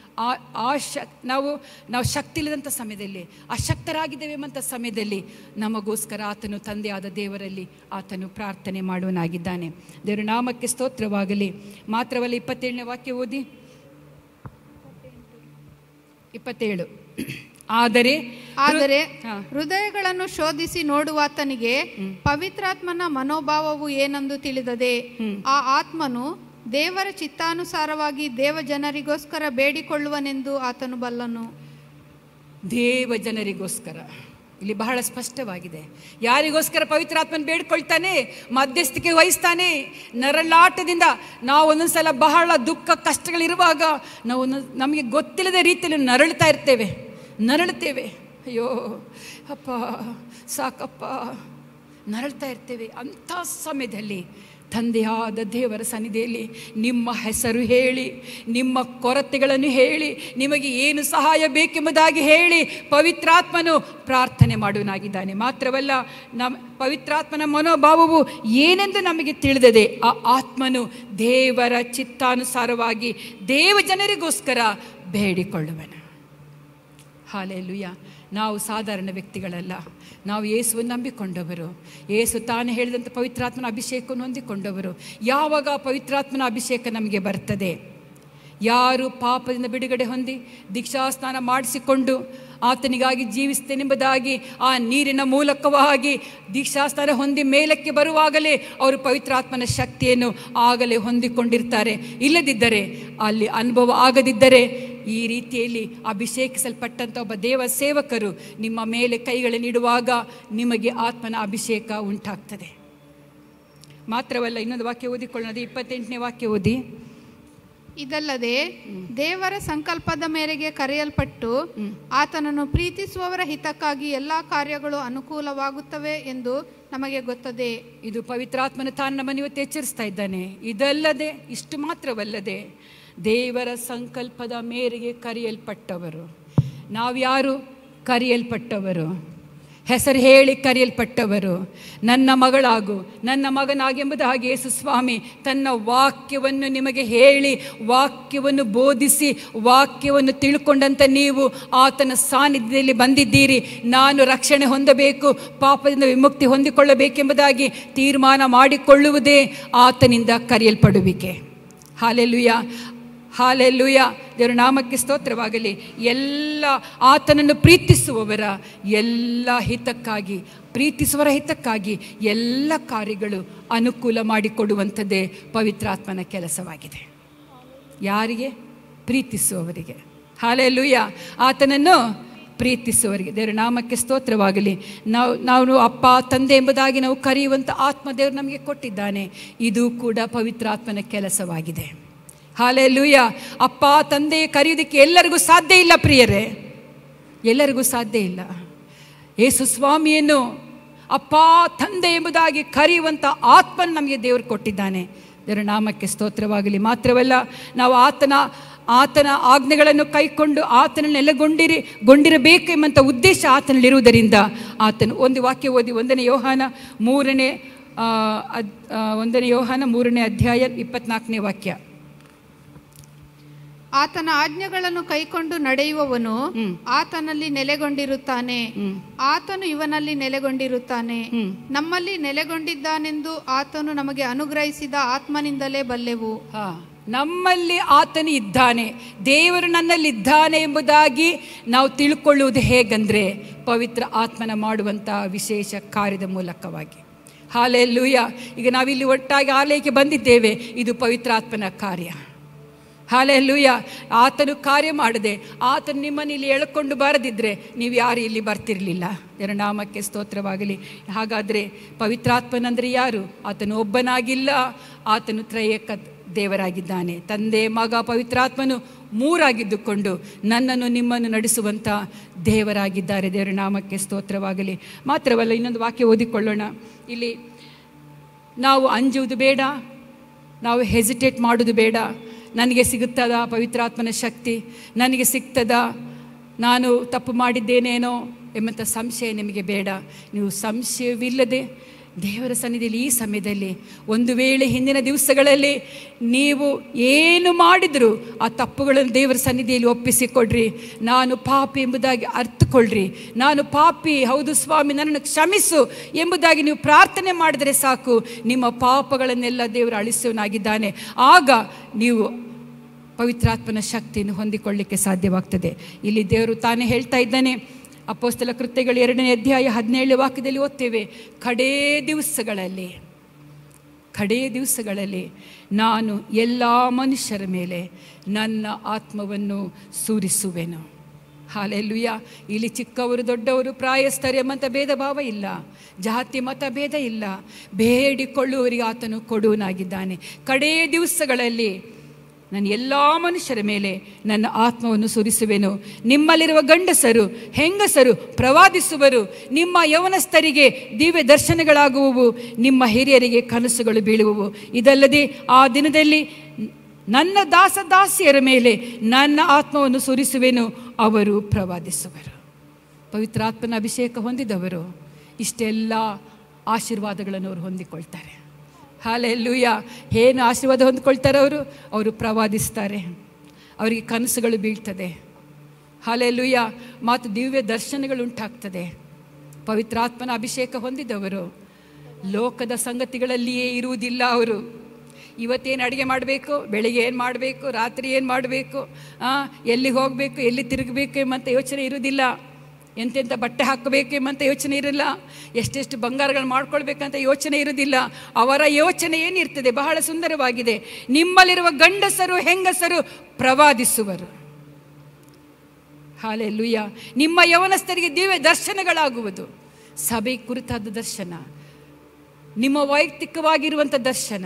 [SPEAKER 1] ನಾವು ಶಕ್ತಿ ಇಲ್ಲದಂಥ ಸಮಯದಲ್ಲಿ, ಅಶಕ್ತರಾಗಿದ್ದೇವೆ ಎಂಬಂಥ ಸಮಯದಲ್ಲಿ ನಮಗೋಸ್ಕರ ಆತನು ತಂದೆಯಾದ ದೇವರಲ್ಲಿ ಆತನು ಪ್ರಾರ್ಥನೆ ಮಾಡುವನಾಗಿದ್ದಾನೆ. ದೇವರ ನಾಮಕ್ಕೆ ಸ್ತೋತ್ರವಾಗಲಿ. ಮಾತ್ರವಲ್ಲ, 27ನೇ ವಾಕ್ಯ ಓದಿ. 27. ಆದರೆ
[SPEAKER 2] ಹೃದಯಗಳನ್ನು ಶೋಧಿಸಿ ನೋಡುವಾತನಿಗೆ ಪವಿತ್ರಾತ್ಮನ ಮನೋಭಾವವು ಏನೆಂದು ತಿಳಿದದೆ. ಆ ಆತ್ಮನು ದೇವರ ಚಿತ್ತಾನುಸಾರವಾಗಿ ದೇವ ಜನರಿಗೋಸ್ಕರ ಬೇಡಿಕೊಳ್ಳುವನೆಂದು ಆತನು ಬಲ್ಲನು.
[SPEAKER 1] ದೇವ ಜನರಿಗೋಸ್ಕರ ಇಲ್ಲಿ ಬಹಳ ಸ್ಪಷ್ಟವಾಗಿದೆ. ಯಾರಿಗೋಸ್ಕರ ಪವಿತ್ರಾತ್ಮನ ಬೇಡ್ಕೊಳ್ತಾನೆ? ಮಧ್ಯಸ್ಥಿಕೆ ವಹಿಸ್ತಾನೆ. ನರಳಾಟದಿಂದ ನಾವು ಒಂದೊಂದು ಸಲ ಬಹಳ ದುಃಖ ಕಷ್ಟಗಳಿರುವಾಗ ನಾವು ನಮಗೆ ಗೊತ್ತಿಲ್ಲದ ರೀತಿಯಲ್ಲಿ ನರಳುತ್ತೇವೆ. ಅಯ್ಯೋ ಅಪ್ಪ ಸಾಕಪ್ಪ, ನರಳ್ತಾ ಇರ್ತೇವೆ. ಅಂಥ ಸಮಯದಲ್ಲಿ ತಂದೆಯಾದ ದೇವರ ಸನ್ನಿಧಿಯಲ್ಲಿ ನಿಮ್ಮ ಹೆಸರು ಹೇಳಿ, ನಿಮ್ಮ ಕೊರತೆಗಳನ್ನು ಹೇಳಿ, ನಿಮಗೆ ಏನು ಸಹಾಯ ಬೇಕೆಂಬುದಾಗಿ ಹೇಳಿ ಪವಿತ್ರಾತ್ಮನು ಪ್ರಾರ್ಥನೆ ಮಾಡುವನಾಗಿದ್ದಾನೆ. ಮಾತ್ರವಲ್ಲ, ಪವಿತ್ರಾತ್ಮನ ಮನೋಭಾವವು ಏನೆಂದು ನಮಗೆ ತಿಳಿದದೆ ಆ ಆತ್ಮನು ದೇವರ ಚಿತ್ತಾನುಸಾರವಾಗಿ ದೇವ ಜನರಿಗೋಸ್ಕರ ಬೇಡಿಕೊಳ್ಳುವನು. ಹಾಲೆಲೂಯ. ನಾವು ಸಾಧಾರಣ ವ್ಯಕ್ತಿಗಳಲ್ಲ. ನಾವು ಯೇಸುವನ್ನು ನಂಬಿಕೊಂಡವರು, ಯೇಸು ತಾನೇ ಹೇಳಿದಂಥ ಪವಿತ್ರಾತ್ಮನ ಅಭಿಷೇಕವನ್ನು ಹೊಂದಿಕೊಂಡವರು. ಯಾವಾಗ ಪವಿತ್ರಾತ್ಮನ ಅಭಿಷೇಕ ನಮಗೆ ಬರ್ತದೆ? ಯಾರು ಪಾಪದಿಂದ ಬಿಡುಗಡೆ ಹೊಂದಿ ದೀಕ್ಷಾಸ್ನಾನ ಮಾಡಿಸಿಕೊಂಡು ಆತನಿಗಾಗಿ ಜೀವಿಸ್ತೇನೆಂಬುದಾಗಿ ಆ ನೀರಿನ ಮೂಲಕವಾಗಿ ದೀಕ್ಷಾಸ್ನಾನ ಹೊಂದಿ ಮೇಲಕ್ಕೆ ಬರುವಾಗಲೇ ಅವರು ಪವಿತ್ರಾತ್ಮನ ಶಕ್ತಿಯನ್ನು ಆಗಲೇ ಹೊಂದಿಕೊಂಡಿರ್ತಾರೆ. ಇಲ್ಲದಿದ್ದರೆ, ಅಲ್ಲಿ ಅನುಭವ ಆಗದಿದ್ದರೆ, ಈ ರೀತಿಯಲ್ಲಿ ಅಭಿಷೇಕಿಸಲ್ಪಟ್ಟಂಥ ಒಬ್ಬ ದೇವ ಸೇವಕರು ನಿಮ್ಮ ಮೇಲೆ ಕೈಗಳನ್ನಿಡುವಾಗ ನಿಮಗೆ ಆತ್ಮನ ಅಭಿಷೇಕ ಉಂಟಾಗ್ತದೆ. ಮಾತ್ರವಲ್ಲ, ಇನ್ನೊಂದು ವಾಕ್ಯ ಓದಿಕೊಳ್ಳೋದು, 28ನೇ ವಾಕ್ಯ ಓದಿ.
[SPEAKER 2] ಇದಲ್ಲದೆ ದೇವರ ಸಂಕಲ್ಪದ ಮೇರೆಗೆ ಕರೆಯಲ್ಪಟ್ಟು ಆತನನ್ನು ಪ್ರೀತಿಸುವವರ ಹಿತಕ್ಕಾಗಿ ಎಲ್ಲ ಕಾರ್ಯಗಳು ಅನುಕೂಲವಾಗುತ್ತವೆ ಎಂದು ನಮಗೆ ಗೊತ್ತದೆ.
[SPEAKER 1] ಇದು ಪವಿತ್ರಾತ್ಮನ ತಾನು ನಮ್ಮನ್ನು ಇವತ್ತು ಎಚ್ಚರಿಸ್ತಾ ಇದ್ದಾನೆ. ಇದಲ್ಲದೆ, ಇಷ್ಟು ಮಾತ್ರವಲ್ಲದೆ, ದೇವರ ಸಂಕಲ್ಪದ ಮೇರೆಗೆ ಕರೆಯಲ್ಪಟ್ಟವರು. ನಾವ್ಯಾರು? ಕರೆಯಲ್ಪಟ್ಟವರು. ಹೆಸರು ಹೇಳಿ ಕರೆಯಲ್ಪಟ್ಟವರು. ನನ್ನ ಮಗಳಾಗು, ನನ್ನ ಮಗನಾಗೆಂಬುದಾಗಿ ಯೇಸು ಸ್ವಾಮಿ ತನ್ನ ವಾಕ್ಯವನ್ನು ನಿಮಗೆ ಹೇಳಿ, ವಾಕ್ಯವನ್ನು ಬೋಧಿಸಿ, ವಾಕ್ಯವನ್ನು ತಿಳ್ಕೊಂಡಂಥ ನೀವು ಆತನ ಸಾನ್ನಿಧ್ಯದಲ್ಲಿ ಬಂದಿದ್ದೀರಿ. ನಾನು ರಕ್ಷಣೆ ಹೊಂದಬೇಕು, ಪಾಪದಿಂದ ವಿಮುಕ್ತಿ ಹೊಂದಿಕೊಳ್ಳಬೇಕೆಂಬುದಾಗಿ ತೀರ್ಮಾನ ಮಾಡಿಕೊಳ್ಳುವುದೇ ಆತನಿಂದ ಕರೆಯಲ್ಪಡುವಿಕೆ. Hallelujah, hallelujah. ದೇವರ ನಾಮಕ್ಕೆ ಸ್ತೋತ್ರವಾಗಲಿ. ಎಲ್ಲ ಆತನನ್ನು ಪ್ರೀತಿಸುವವರ ಎಲ್ಲ ಹಿತಕ್ಕಾಗಿ, ಪ್ರೀತಿಸುವವರ ಹಿತಕ್ಕಾಗಿ ಎಲ್ಲ ಕಾರ್ಯಗಳು ಅನುಕೂಲ ಮಾಡಿಕೊಡುವಂಥದ್ದೇ ಪವಿತ್ರಾತ್ಮನ ಕೆಲಸವಾಗಿದೆ. ಯಾರಿಗೆ? ಪ್ರೀತಿಸುವವರಿಗೆ. ಹಾಲೆಲೂಯ. ಆತನನ್ನು ಪ್ರೀತಿಸುವವರಿಗೆ. ದೇವರ ನಾಮಕ್ಕೆ ಸ್ತೋತ್ರವಾಗಲಿ. ನಾವು ಅಪ್ಪ, ತಂದೆ ಎಂಬುದಾಗಿ ನಾವು ಕರೆಯುವಂಥ ಆತ್ಮ ದೇವರು ನಮಗೆ ಕೊಟ್ಟಿದ್ದಾನೆ. ಇದು ಕೂಡ ಪವಿತ್ರಾತ್ಮನ ಕೆಲಸವಾಗಿದೆ. ಹಾಲೆಲೂಯ. ಅಪ್ಪ ತಂದೆ ಕರೆಯುವುದಕ್ಕೆ ಎಲ್ಲರಿಗೂ ಸಾಧ್ಯ ಇಲ್ಲ ಪ್ರಿಯರೇ, ಎಲ್ಲರಿಗೂ ಸಾಧ್ಯ ಇಲ್ಲ. ಯೇಸು ಸ್ವಾಮಿಯನ್ನು ಅಪ್ಪ ತಂದೆ ಎಂಬುದಾಗಿ ಕರೆಯುವಂಥ ಆತ್ಮನ ನಮಗೆ ದೇವರು ಕೊಟ್ಟಿದ್ದಾನೆ. ದೇವರ ನಾಮಕ್ಕೆ ಸ್ತೋತ್ರವಾಗಲಿ. ಮಾತ್ರವಲ್ಲ, ನಾವು ಆತನ ಆಜ್ಞೆಗಳನ್ನು ಕೈಕೊಂಡು ಆತನ ನೆಲೆಗೊಂಡಿರಬೇಕು ಎಂಬಂಥ ಉದ್ದೇಶ ಆತನಲ್ಲಿರುವುದರಿಂದ ಆತನು ಒಂದು ವಾಕ್ಯ ಓದಿ, 1 ಯೋಹಾನ 3ನೇ ಅಧ್ಯಾಯ 24ನೇ ವಾಕ್ಯ.
[SPEAKER 2] ಆತನ ಆಜ್ಞೆಗಳನ್ನು ಕೈಕೊಂಡು ನಡೆಯುವವನು ಆತನಲ್ಲಿ ನೆಲೆಗೊಂಡಿರುತ್ತಾನೆ, ಆತನು ಇವನಲ್ಲಿ ನೆಲೆಗೊಂಡಿರುತ್ತಾನೆ. ನಮ್ಮಲ್ಲಿ ನೆಲೆಗೊಂಡಿದ್ದಾನೆಂದು ಆತನು ನಮಗೆ ಅನುಗ್ರಹಿಸಿದ ಆತ್ಮನಿಂದಲೇ ಬಲ್ಲೆವು.
[SPEAKER 1] ನಮ್ಮಲ್ಲಿ ಆತನು ಇದ್ದಾನೆ, ದೇವರು ನನ್ನಲ್ಲಿದ್ದಾನೆ ಎಂಬುದಾಗಿ ನಾವು ತಿಳ್ಕೊಳ್ಳುವುದು ಹೇಗಂದ್ರೆ ಪವಿತ್ರ ಆತ್ಮನ ಮಾಡುವಂಥ ವಿಶೇಷ ಕಾರ್ಯದ ಮೂಲಕವಾಗಿ. ಹಾಲೆಲೂಯ. ಈಗ ನಾವಿಲ್ಲಿ ಒಟ್ಟಾಗಿ ಆಲಯಕ್ಕೆ ಬಂದಿದ್ದೇವೆ, ಇದು ಪವಿತ್ರ ಆತ್ಮನ ಕಾರ್ಯ. ಹಾಲೆಲೂಯ. ಆತನು ಕಾರ್ಯ ಮಾಡದೆ ಆತನು ನಿಮ್ಮನ್ನು ಇಲ್ಲಿ ಎಳ್ಕೊಂಡು ಬರದಿದ್ದರೆ ನೀವು ಯಾರು ಇಲ್ಲಿ ಬರ್ತಿರಲಿಲ್ಲ. ದೇವರ ನಾಮಕ್ಕೆ ಸ್ತೋತ್ರವಾಗಲಿ. ಹಾಗಾದರೆ ಪವಿತ್ರಾತ್ಮನಂದರೆ ಯಾರು? ಆತನು ಒಬ್ಬನಾಗಿಲ್ಲ, ಆತನು ತ್ರಯೇಕ ದೇವರಾಗಿದ್ದಾನೆ. ತಂದೆ, ಮಗ, ಪವಿತ್ರಾತ್ಮನು ಮೂರಾಗಿದ್ದುಕೊಂಡು ನನ್ನನ್ನು ನಿಮ್ಮನ್ನು ನಡೆಸುವಂಥ ದೇವರಾಗಿದ್ದಾರೆ. ದೇವರ ನಾಮಕ್ಕೆ ಸ್ತೋತ್ರವಾಗಲಿ. ಮಾತ್ರವಲ್ಲ, ಇನ್ನೊಂದು ವಾಕ್ಯ ಓದಿಕೊಳ್ಳೋಣ. ಇಲ್ಲಿ ನಾವು ಅಂಜುವುದು ಬೇಡ, ನಾವು ಹೆಸಿಟೇಟ್ ಮಾಡೋದು ಬೇಡ. ನನಗೆ ಸಿಗುತ್ತದಾ ಪವಿತ್ರಾತ್ಮನ ಶಕ್ತಿ? ನನಗೆ ಸಿಗ್ತದಾ? ನಾನು ತಪ್ಪು ಮಾಡಿದ್ದೇನೇನೋ ಎಂಬಂಥ ಸಂಶಯ ನಿಮಗೆ ಬೇಡ. ನೀವು ಸಂಶಯವಿಲ್ಲದೆ ದೇವರ ಸನ್ನಿಧಿಯಲ್ಲಿ ಈ ಸಮಯದಲ್ಲಿ, ಒಂದು ವೇಳೆ ಹಿಂದಿನ ದಿವಸಗಳಲ್ಲಿ ನೀವು ಏನು ಮಾಡಿದರೂ ಆ ತಪ್ಪುಗಳನ್ನು ದೇವರ ಸನ್ನಿಧಿಯಲ್ಲಿ ಒಪ್ಪಿಸಿಕೊಡ್ರಿ. ನಾನು ಪಾಪಿ ಎಂಬುದಾಗಿ ಅರ್ಥಕೊಳ್ರಿ. ನಾನು ಪಾಪಿ, ಹೌದು ಸ್ವಾಮಿ ನನ್ನನ್ನು ಕ್ಷಮಿಸು ಎಂಬುದಾಗಿ ನೀವು ಪ್ರಾರ್ಥನೆ ಮಾಡಿದರೆ ಸಾಕು, ನಿಮ್ಮ ಪಾಪಗಳನ್ನೆಲ್ಲ ದೇವರು ಅಳಿಸುವನಾಗಿದ್ದಾನೆ. ಆಗ ನೀವು ಪವಿತ್ರಾತ್ಮನ ಶಕ್ತಿಯನ್ನು ಹೊಂದಿಕೊಳ್ಳಿಕ್ಕೆ ಸಾಧ್ಯವಾಗ್ತದೆ. ಇಲ್ಲಿ ದೇವರು ತಾನೇ ಹೇಳ್ತಾ ಇದ್ದಾನೆ. ಅಪೊಸ್ತಲ ಕೃತ್ಯಗಳು 2ನೇ ಅಧ್ಯಾಯ 17ನೇ ವಾಕ್ಯದಲ್ಲಿ ಓದ್ತೇವೆ, ಕಡೇ ದಿವಸಗಳಲ್ಲಿ ನಾನು ಎಲ್ಲ ಮನುಷ್ಯರ ಮೇಲೆ ನನ್ನ ಆತ್ಮವನ್ನು ಸುರಿಸುವೆನು. ಹಾಲೆಲೂಯ. ಇಲ್ಲಿ ಚಿಕ್ಕವರು ದೊಡ್ಡವರು ಪ್ರಾಯಸ್ಥರು ಎಂಬಂಥ ಭೇದ ಭಾವ ಇಲ್ಲ, ಜಾತಿ ಮತ ಭೇದ ಇಲ್ಲ. ಬೇಡಿಕೊಳ್ಳುವವರಿಗೆ ಆತನು ಕೊಡುವನಾಗಿದ್ದಾನೆ. ಕಡೇ ದಿವಸಗಳಲ್ಲಿ ನಾನು ಎಲ್ಲ ಮನುಷ್ಯರ ಮೇಲೆ ನನ್ನ ಆತ್ಮವನ್ನು ಸುರಿಸುವೆನು. ನಿಮ್ಮಲ್ಲಿರುವ ಗಂಡಸರು ಹೆಂಗಸರು ಪ್ರವಾದಿಸುವರು, ನಿಮ್ಮ ಯೌವನಸ್ಥರಿಗೆ ದಿವ್ಯ ದರ್ಶನಗಳಾಗುವವು, ನಿಮ್ಮ ಹಿರಿಯರಿಗೆ ಕನಸುಗಳು ಬೀಳುವವು. ಇದಲ್ಲದೆ ಆ ದಿನದಲ್ಲಿ ನನ್ನ ದಾಸದಾಸಿಯರ ಮೇಲೆ ನನ್ನ ಆತ್ಮವನ್ನು ಸುರಿಸುವೆನು, ಅವರು ಪ್ರವಾದಿಸುವರು. ಪವಿತ್ರಾತ್ಮನ ಅಭಿಷೇಕ ಹೊಂದಿದವರು ಇಷ್ಟೆಲ್ಲ ಆಶೀರ್ವಾದಗಳನ್ನು ಅವರು ಹೊಂದಿಕೊಳ್ತಾರೆ. ಹಾಲೆಲೂಯ. ಏನು ಆಶೀರ್ವಾದ ಹೊಂದ್ಕೊಳ್ತಾರೆ ಅವರು ಪ್ರವಾದಿಸ್ತಾರೆ, ಅವರಿಗೆ ಕನಸುಗಳು ಬೀಳ್ತದೆ. ಹಾಲೆಲೂಯ. ಮತ್ತು ದಿವ್ಯ ದರ್ಶನಗಳು ಉಂಟಾಗ್ತದೆ. ಪವಿತ್ರಾತ್ಮನ ಅಭಿಷೇಕ ಹೊಂದಿದವರು ಲೋಕದ ಸಂಗತಿಗಳಲ್ಲಿಯೇ ಇರುವುದಿಲ್ಲ. ಅವರು ಇವತ್ತೇನು ಅಡುಗೆ ಮಾಡಬೇಕು, ಬೆಳಿಗ್ಗೆ ಏನು ಮಾಡಬೇಕು, ರಾತ್ರಿ ಏನು ಮಾಡಬೇಕು, ಎಲ್ಲಿಗೆ ಹೋಗಬೇಕು, ಎಲ್ಲಿ ತಿರುಗಬೇಕು ಎಂಬಂಥ ಯೋಚನೆ ಇರುವುದಿಲ್ಲ. ಎಂತೆಂಥ ಬಟ್ಟೆ ಹಾಕಬೇಕು ಎಂಬಂಥ ಯೋಚನೆ ಇರಲ್ಲ. ಎಷ್ಟೆಷ್ಟು ಬಂಗಾರಗಳು ಮಾಡ್ಕೊಳ್ಬೇಕಂತ ಯೋಚನೆ ಇರುವುದಿಲ್ಲ. ಅವರ ಯೋಚನೆ ಏನಿರ್ತದೆ? ಬಹಳ ಸುಂದರವಾಗಿದೆ. ನಿಮ್ಮಲ್ಲಿರುವ ಗಂಡಸರು ಹೆಂಗಸರು ಪ್ರವಾದಿಸುವರು. ಹಾಲೆಲೂಯ. ನಿಮ್ಮ ಯೌವನಸ್ಥರಿಗೆ ದಿವ್ಯ ದರ್ಶನಗಳಾಗುವುದು. ಸಭೆ ಕುರಿತಾದ ದರ್ಶನ, ನಿಮ್ಮ ವೈಯಕ್ತಿಕವಾಗಿರುವಂಥ ದರ್ಶನ,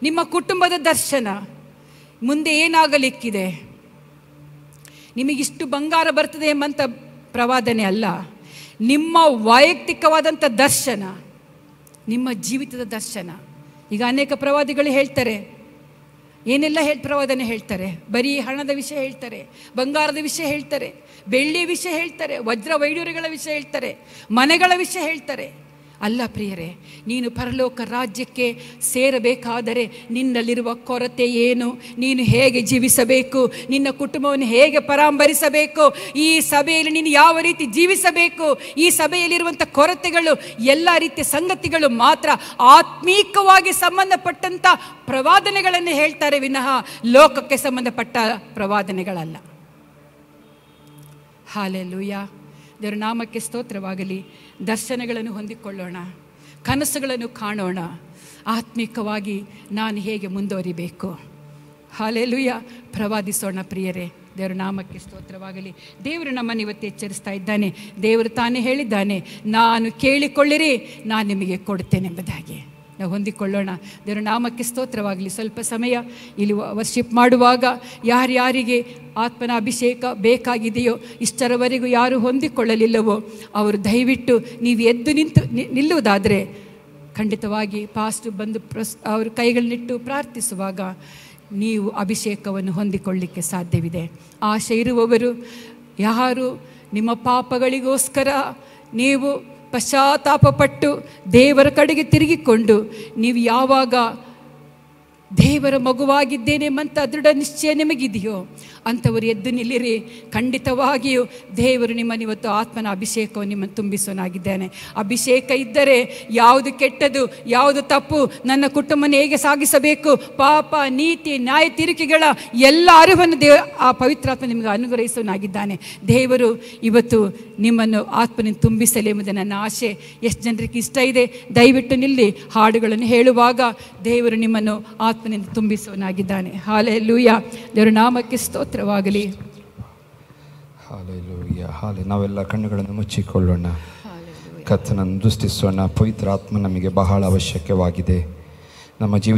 [SPEAKER 1] ನಿಮ್ಮ ಕುಟುಂಬದ ದರ್ಶನ, ಮುಂದೆ ಏನಾಗಲಿಕ್ಕಿದೆ, ನಿಮಗಿಷ್ಟು ಬಂಗಾರ ಬರ್ತದೆ ಎಂಬಂಥ ಪ್ರವಾದನೆ ಅಲ್ಲ, ನಿಮ್ಮ ವೈಯಕ್ತಿಕವಾದಂಥ ದರ್ಶನ, ನಿಮ್ಮ ಜೀವಿತದ ದರ್ಶನ. ಈಗ ಅನೇಕ ಪ್ರವಾದಿಗಳು ಹೇಳ್ತಾರೆ, ಏನೆಲ್ಲ ಪ್ರವಾದನೆ ಹೇಳ್ತಾರೆ. ಬರೀ ಹಣದ ವಿಷಯ ಹೇಳ್ತಾರೆ, ಬಂಗಾರದ ವಿಷಯ ಹೇಳ್ತಾರೆ, ಬೆಳ್ಳಿಯ ವಿಷಯ ಹೇಳ್ತಾರೆ, ವಜ್ರ ವೈಡೂರ್ಯಗಳ ವಿಷಯ ಹೇಳ್ತಾರೆ, ಮನೆಗಳ ವಿಷಯ ಹೇಳ್ತಾರೆ. ಅಲ್ಲ ಪ್ರಿಯರೇ, ನೀನು ಪರಲೋಕ ರಾಜ್ಯಕ್ಕೆ ಸೇರಬೇಕಾದರೆ ನಿನ್ನಲ್ಲಿರುವ ಕೊರತೆ ಏನು, ನೀನು ಹೇಗೆ ಜೀವಿಸಬೇಕು, ನಿನ್ನ ಕುಟುಂಬವನ್ನು ಹೇಗೆ ಪರಾಂಬರಿಸಬೇಕು, ಈ ಸಭೆಯಲ್ಲಿ ನೀನು ಯಾವ ರೀತಿ ಜೀವಿಸಬೇಕು, ಈ ಸಭೆಯಲ್ಲಿರುವಂಥ ಕೊರತೆಗಳು ಎಲ್ಲ ರೀತಿಯ ಸಂಗತಿಗಳು ಮಾತ್ರ ಆತ್ಮೀಕವಾಗಿ ಸಂಬಂಧಪಟ್ಟಂಥ ಪ್ರವಾದನೆಗಳನ್ನು ಹೇಳ್ತಾರೆ ವಿನಃ ಲೋಕಕ್ಕೆ ಸಂಬಂಧಪಟ್ಟ ಪ್ರವಾದನೆಗಳಲ್ಲ. ಹಲ್ಲೆಲೂಯಾ. ದೇವರ ನಾಮಕ್ಕೆ ಸ್ತೋತ್ರವಾಗಲಿ. ದರ್ಶನಗಳನ್ನು ಹೊಂದಿಕೊಳ್ಳೋಣ, ಕನಸುಗಳನ್ನು ಕಾಣೋಣ. ಆತ್ಮಿಕವಾಗಿ ನಾನು ಹೇಗೆ ಮುಂದುವರಿಬೇಕು, ಹಲ್ಲೆಲೂಯಾ, ಪ್ರವಾದಿಸೋಣ ಪ್ರಿಯರೇ. ದೇವರ ನಾಮಕ್ಕೆ ಸ್ತೋತ್ರವಾಗಲಿ. ದೇವರು ನಮ್ಮನ್ನು ಇವತ್ತು ಎಚ್ಚರಿಸ್ತಾ ಇದ್ದಾನೆ. ದೇವರು ತಾನೇ ಹೇಳಿದ್ದಾನೆ, ನಾನು ಕೇಳಿಕೊಳ್ಳಿರಿ, ನಾನು ನಿಮಗೆ ಕೊಡುತ್ತೇನೆಂಬುದಾಗಿ. ನಾವು ಹೊಂದಿಕೊಳ್ಳೋಣ. ದೇವರ ನಾಮಕ್ಕೆ ಸ್ತೋತ್ರವಾಗಲಿ. ಸ್ವಲ್ಪ ಸಮಯ ಇಲ್ಲಿ ವರ್ಷಿಪ್ ಮಾಡುವಾಗ ಯಾರ್ಯಾರಿಗೆ ಆತ್ಮನ ಅಭಿಷೇಕ ಬೇಕಾಗಿದೆಯೋ, ಇಷ್ಟರವರೆಗೂ ಯಾರು ಹೊಂದಿಕೊಳ್ಳಲಿಲ್ಲವೋ ಅವರು ದಯವಿಟ್ಟು ನೀವು ಎದ್ದು ನಿಲ್ಲುವುದಾದರೆ ಖಂಡಿತವಾಗಿ ಪಾಸ್ಟ್ ಬಂದು ಅವರು ಕೈಗಳನ್ನಿಟ್ಟು ಪ್ರಾರ್ಥಿಸುವಾಗ ನೀವು ಅಭಿಷೇಕವನ್ನು ಹೊಂದಿಕೊಳ್ಳಲಿಕ್ಕೆ ಸಾಧ್ಯವಿದೆ. ಆಶೆ ಇರುವವರು ಯಾರು ನಿಮ್ಮ ಪಾಪಗಳಿಗೋಸ್ಕರ ನೀವು ಪಶ್ಚಾತ್ತಾಪಪಟ್ಟು ದೇವರ ಕಡೆಗೆ ತಿರುಗಿಕೊಂಡು ನೀವು ಯಾವಾಗ ದೇವರ ಮಗುವಾಗಿದ್ದೇನೆ ಎಂಬಂಥ ದೃಢ ನಿಶ್ಚಯ ನಿಮಗಿದೆಯೋ ಅಂಥವರು ಎದ್ದು ನಿಲ್ಲಿರಿ. ಖಂಡಿತವಾಗಿಯೂ ದೇವರು ನಿಮ್ಮನ್ನು ಇವತ್ತು ಆತ್ಮನ ಅಭಿಷೇಕವನ್ನು ನಿಮ್ಮನ್ನು ತುಂಬಿಸೋನಾಗಿದ್ದಾನೆ. ಅಭಿಷೇಕ ಇದ್ದರೆ ಯಾವುದು ಕೆಟ್ಟದು, ಯಾವುದು ತಪ್ಪು, ನನ್ನ ಕುಟುಂಬನ ಹೇಗೆ ಸಾಗಿಸಬೇಕು, ಪಾಪ, ನೀತಿ, ನ್ಯಾಯ ತೀರಿಕೆಗಳ ಎಲ್ಲ ಅರಿವನ್ನು ಆ ಪವಿತ್ರಾತ್ಮ ನಿಮಗೆ ಅನುಗ್ರಹಿಸೋನಾಗಿದ್ದಾನೆ. ದೇವರು ಇವತ್ತು ನಿಮ್ಮನ್ನು ಆತ್ಮನಿಂದ ತುಂಬಿಸಲಿ ಎಂಬುದು ನನ್ನ ಆಶೆ. ಎಷ್ಟು ಜನರಿಗೆ ಇಷ್ಟ ಇದೆ, ದಯವಿಟ್ಟು ನಿಲ್ಲಿ. ಹಾಡುಗಳನ್ನು ಹೇಳುವಾಗ ದೇವರು ನಿಮ್ಮನ್ನು ಆತ್ಮನಿಂದ ತುಂಬಿಸೋನಾಗಿದ್ದಾನೆ. ಹಲ್ಲೆಲೂಯಾ. ದೇವರ ನಾಮಕ್ಕೆ ಸ್ತೋತ್ರವಾಗಲಿ.
[SPEAKER 3] ಹಲ್ಲೆಲೂಯಾ. ನಾವೆಲ್ಲ ಕಣ್ಣುಗಳನ್ನು ಮುಚ್ಚಿಕೊಳ್ಳೋಣ, ಕರ್ತನನ್ನು ಸ್ತುತಿಸೋಣ. ಪವಿತ್ರ ಆತ್ಮ ನಮಗೆ ಬಹಳ ಅವಶ್ಯಕವಾಗಿದೆ ನಮ್ಮ ಜೀವಿತ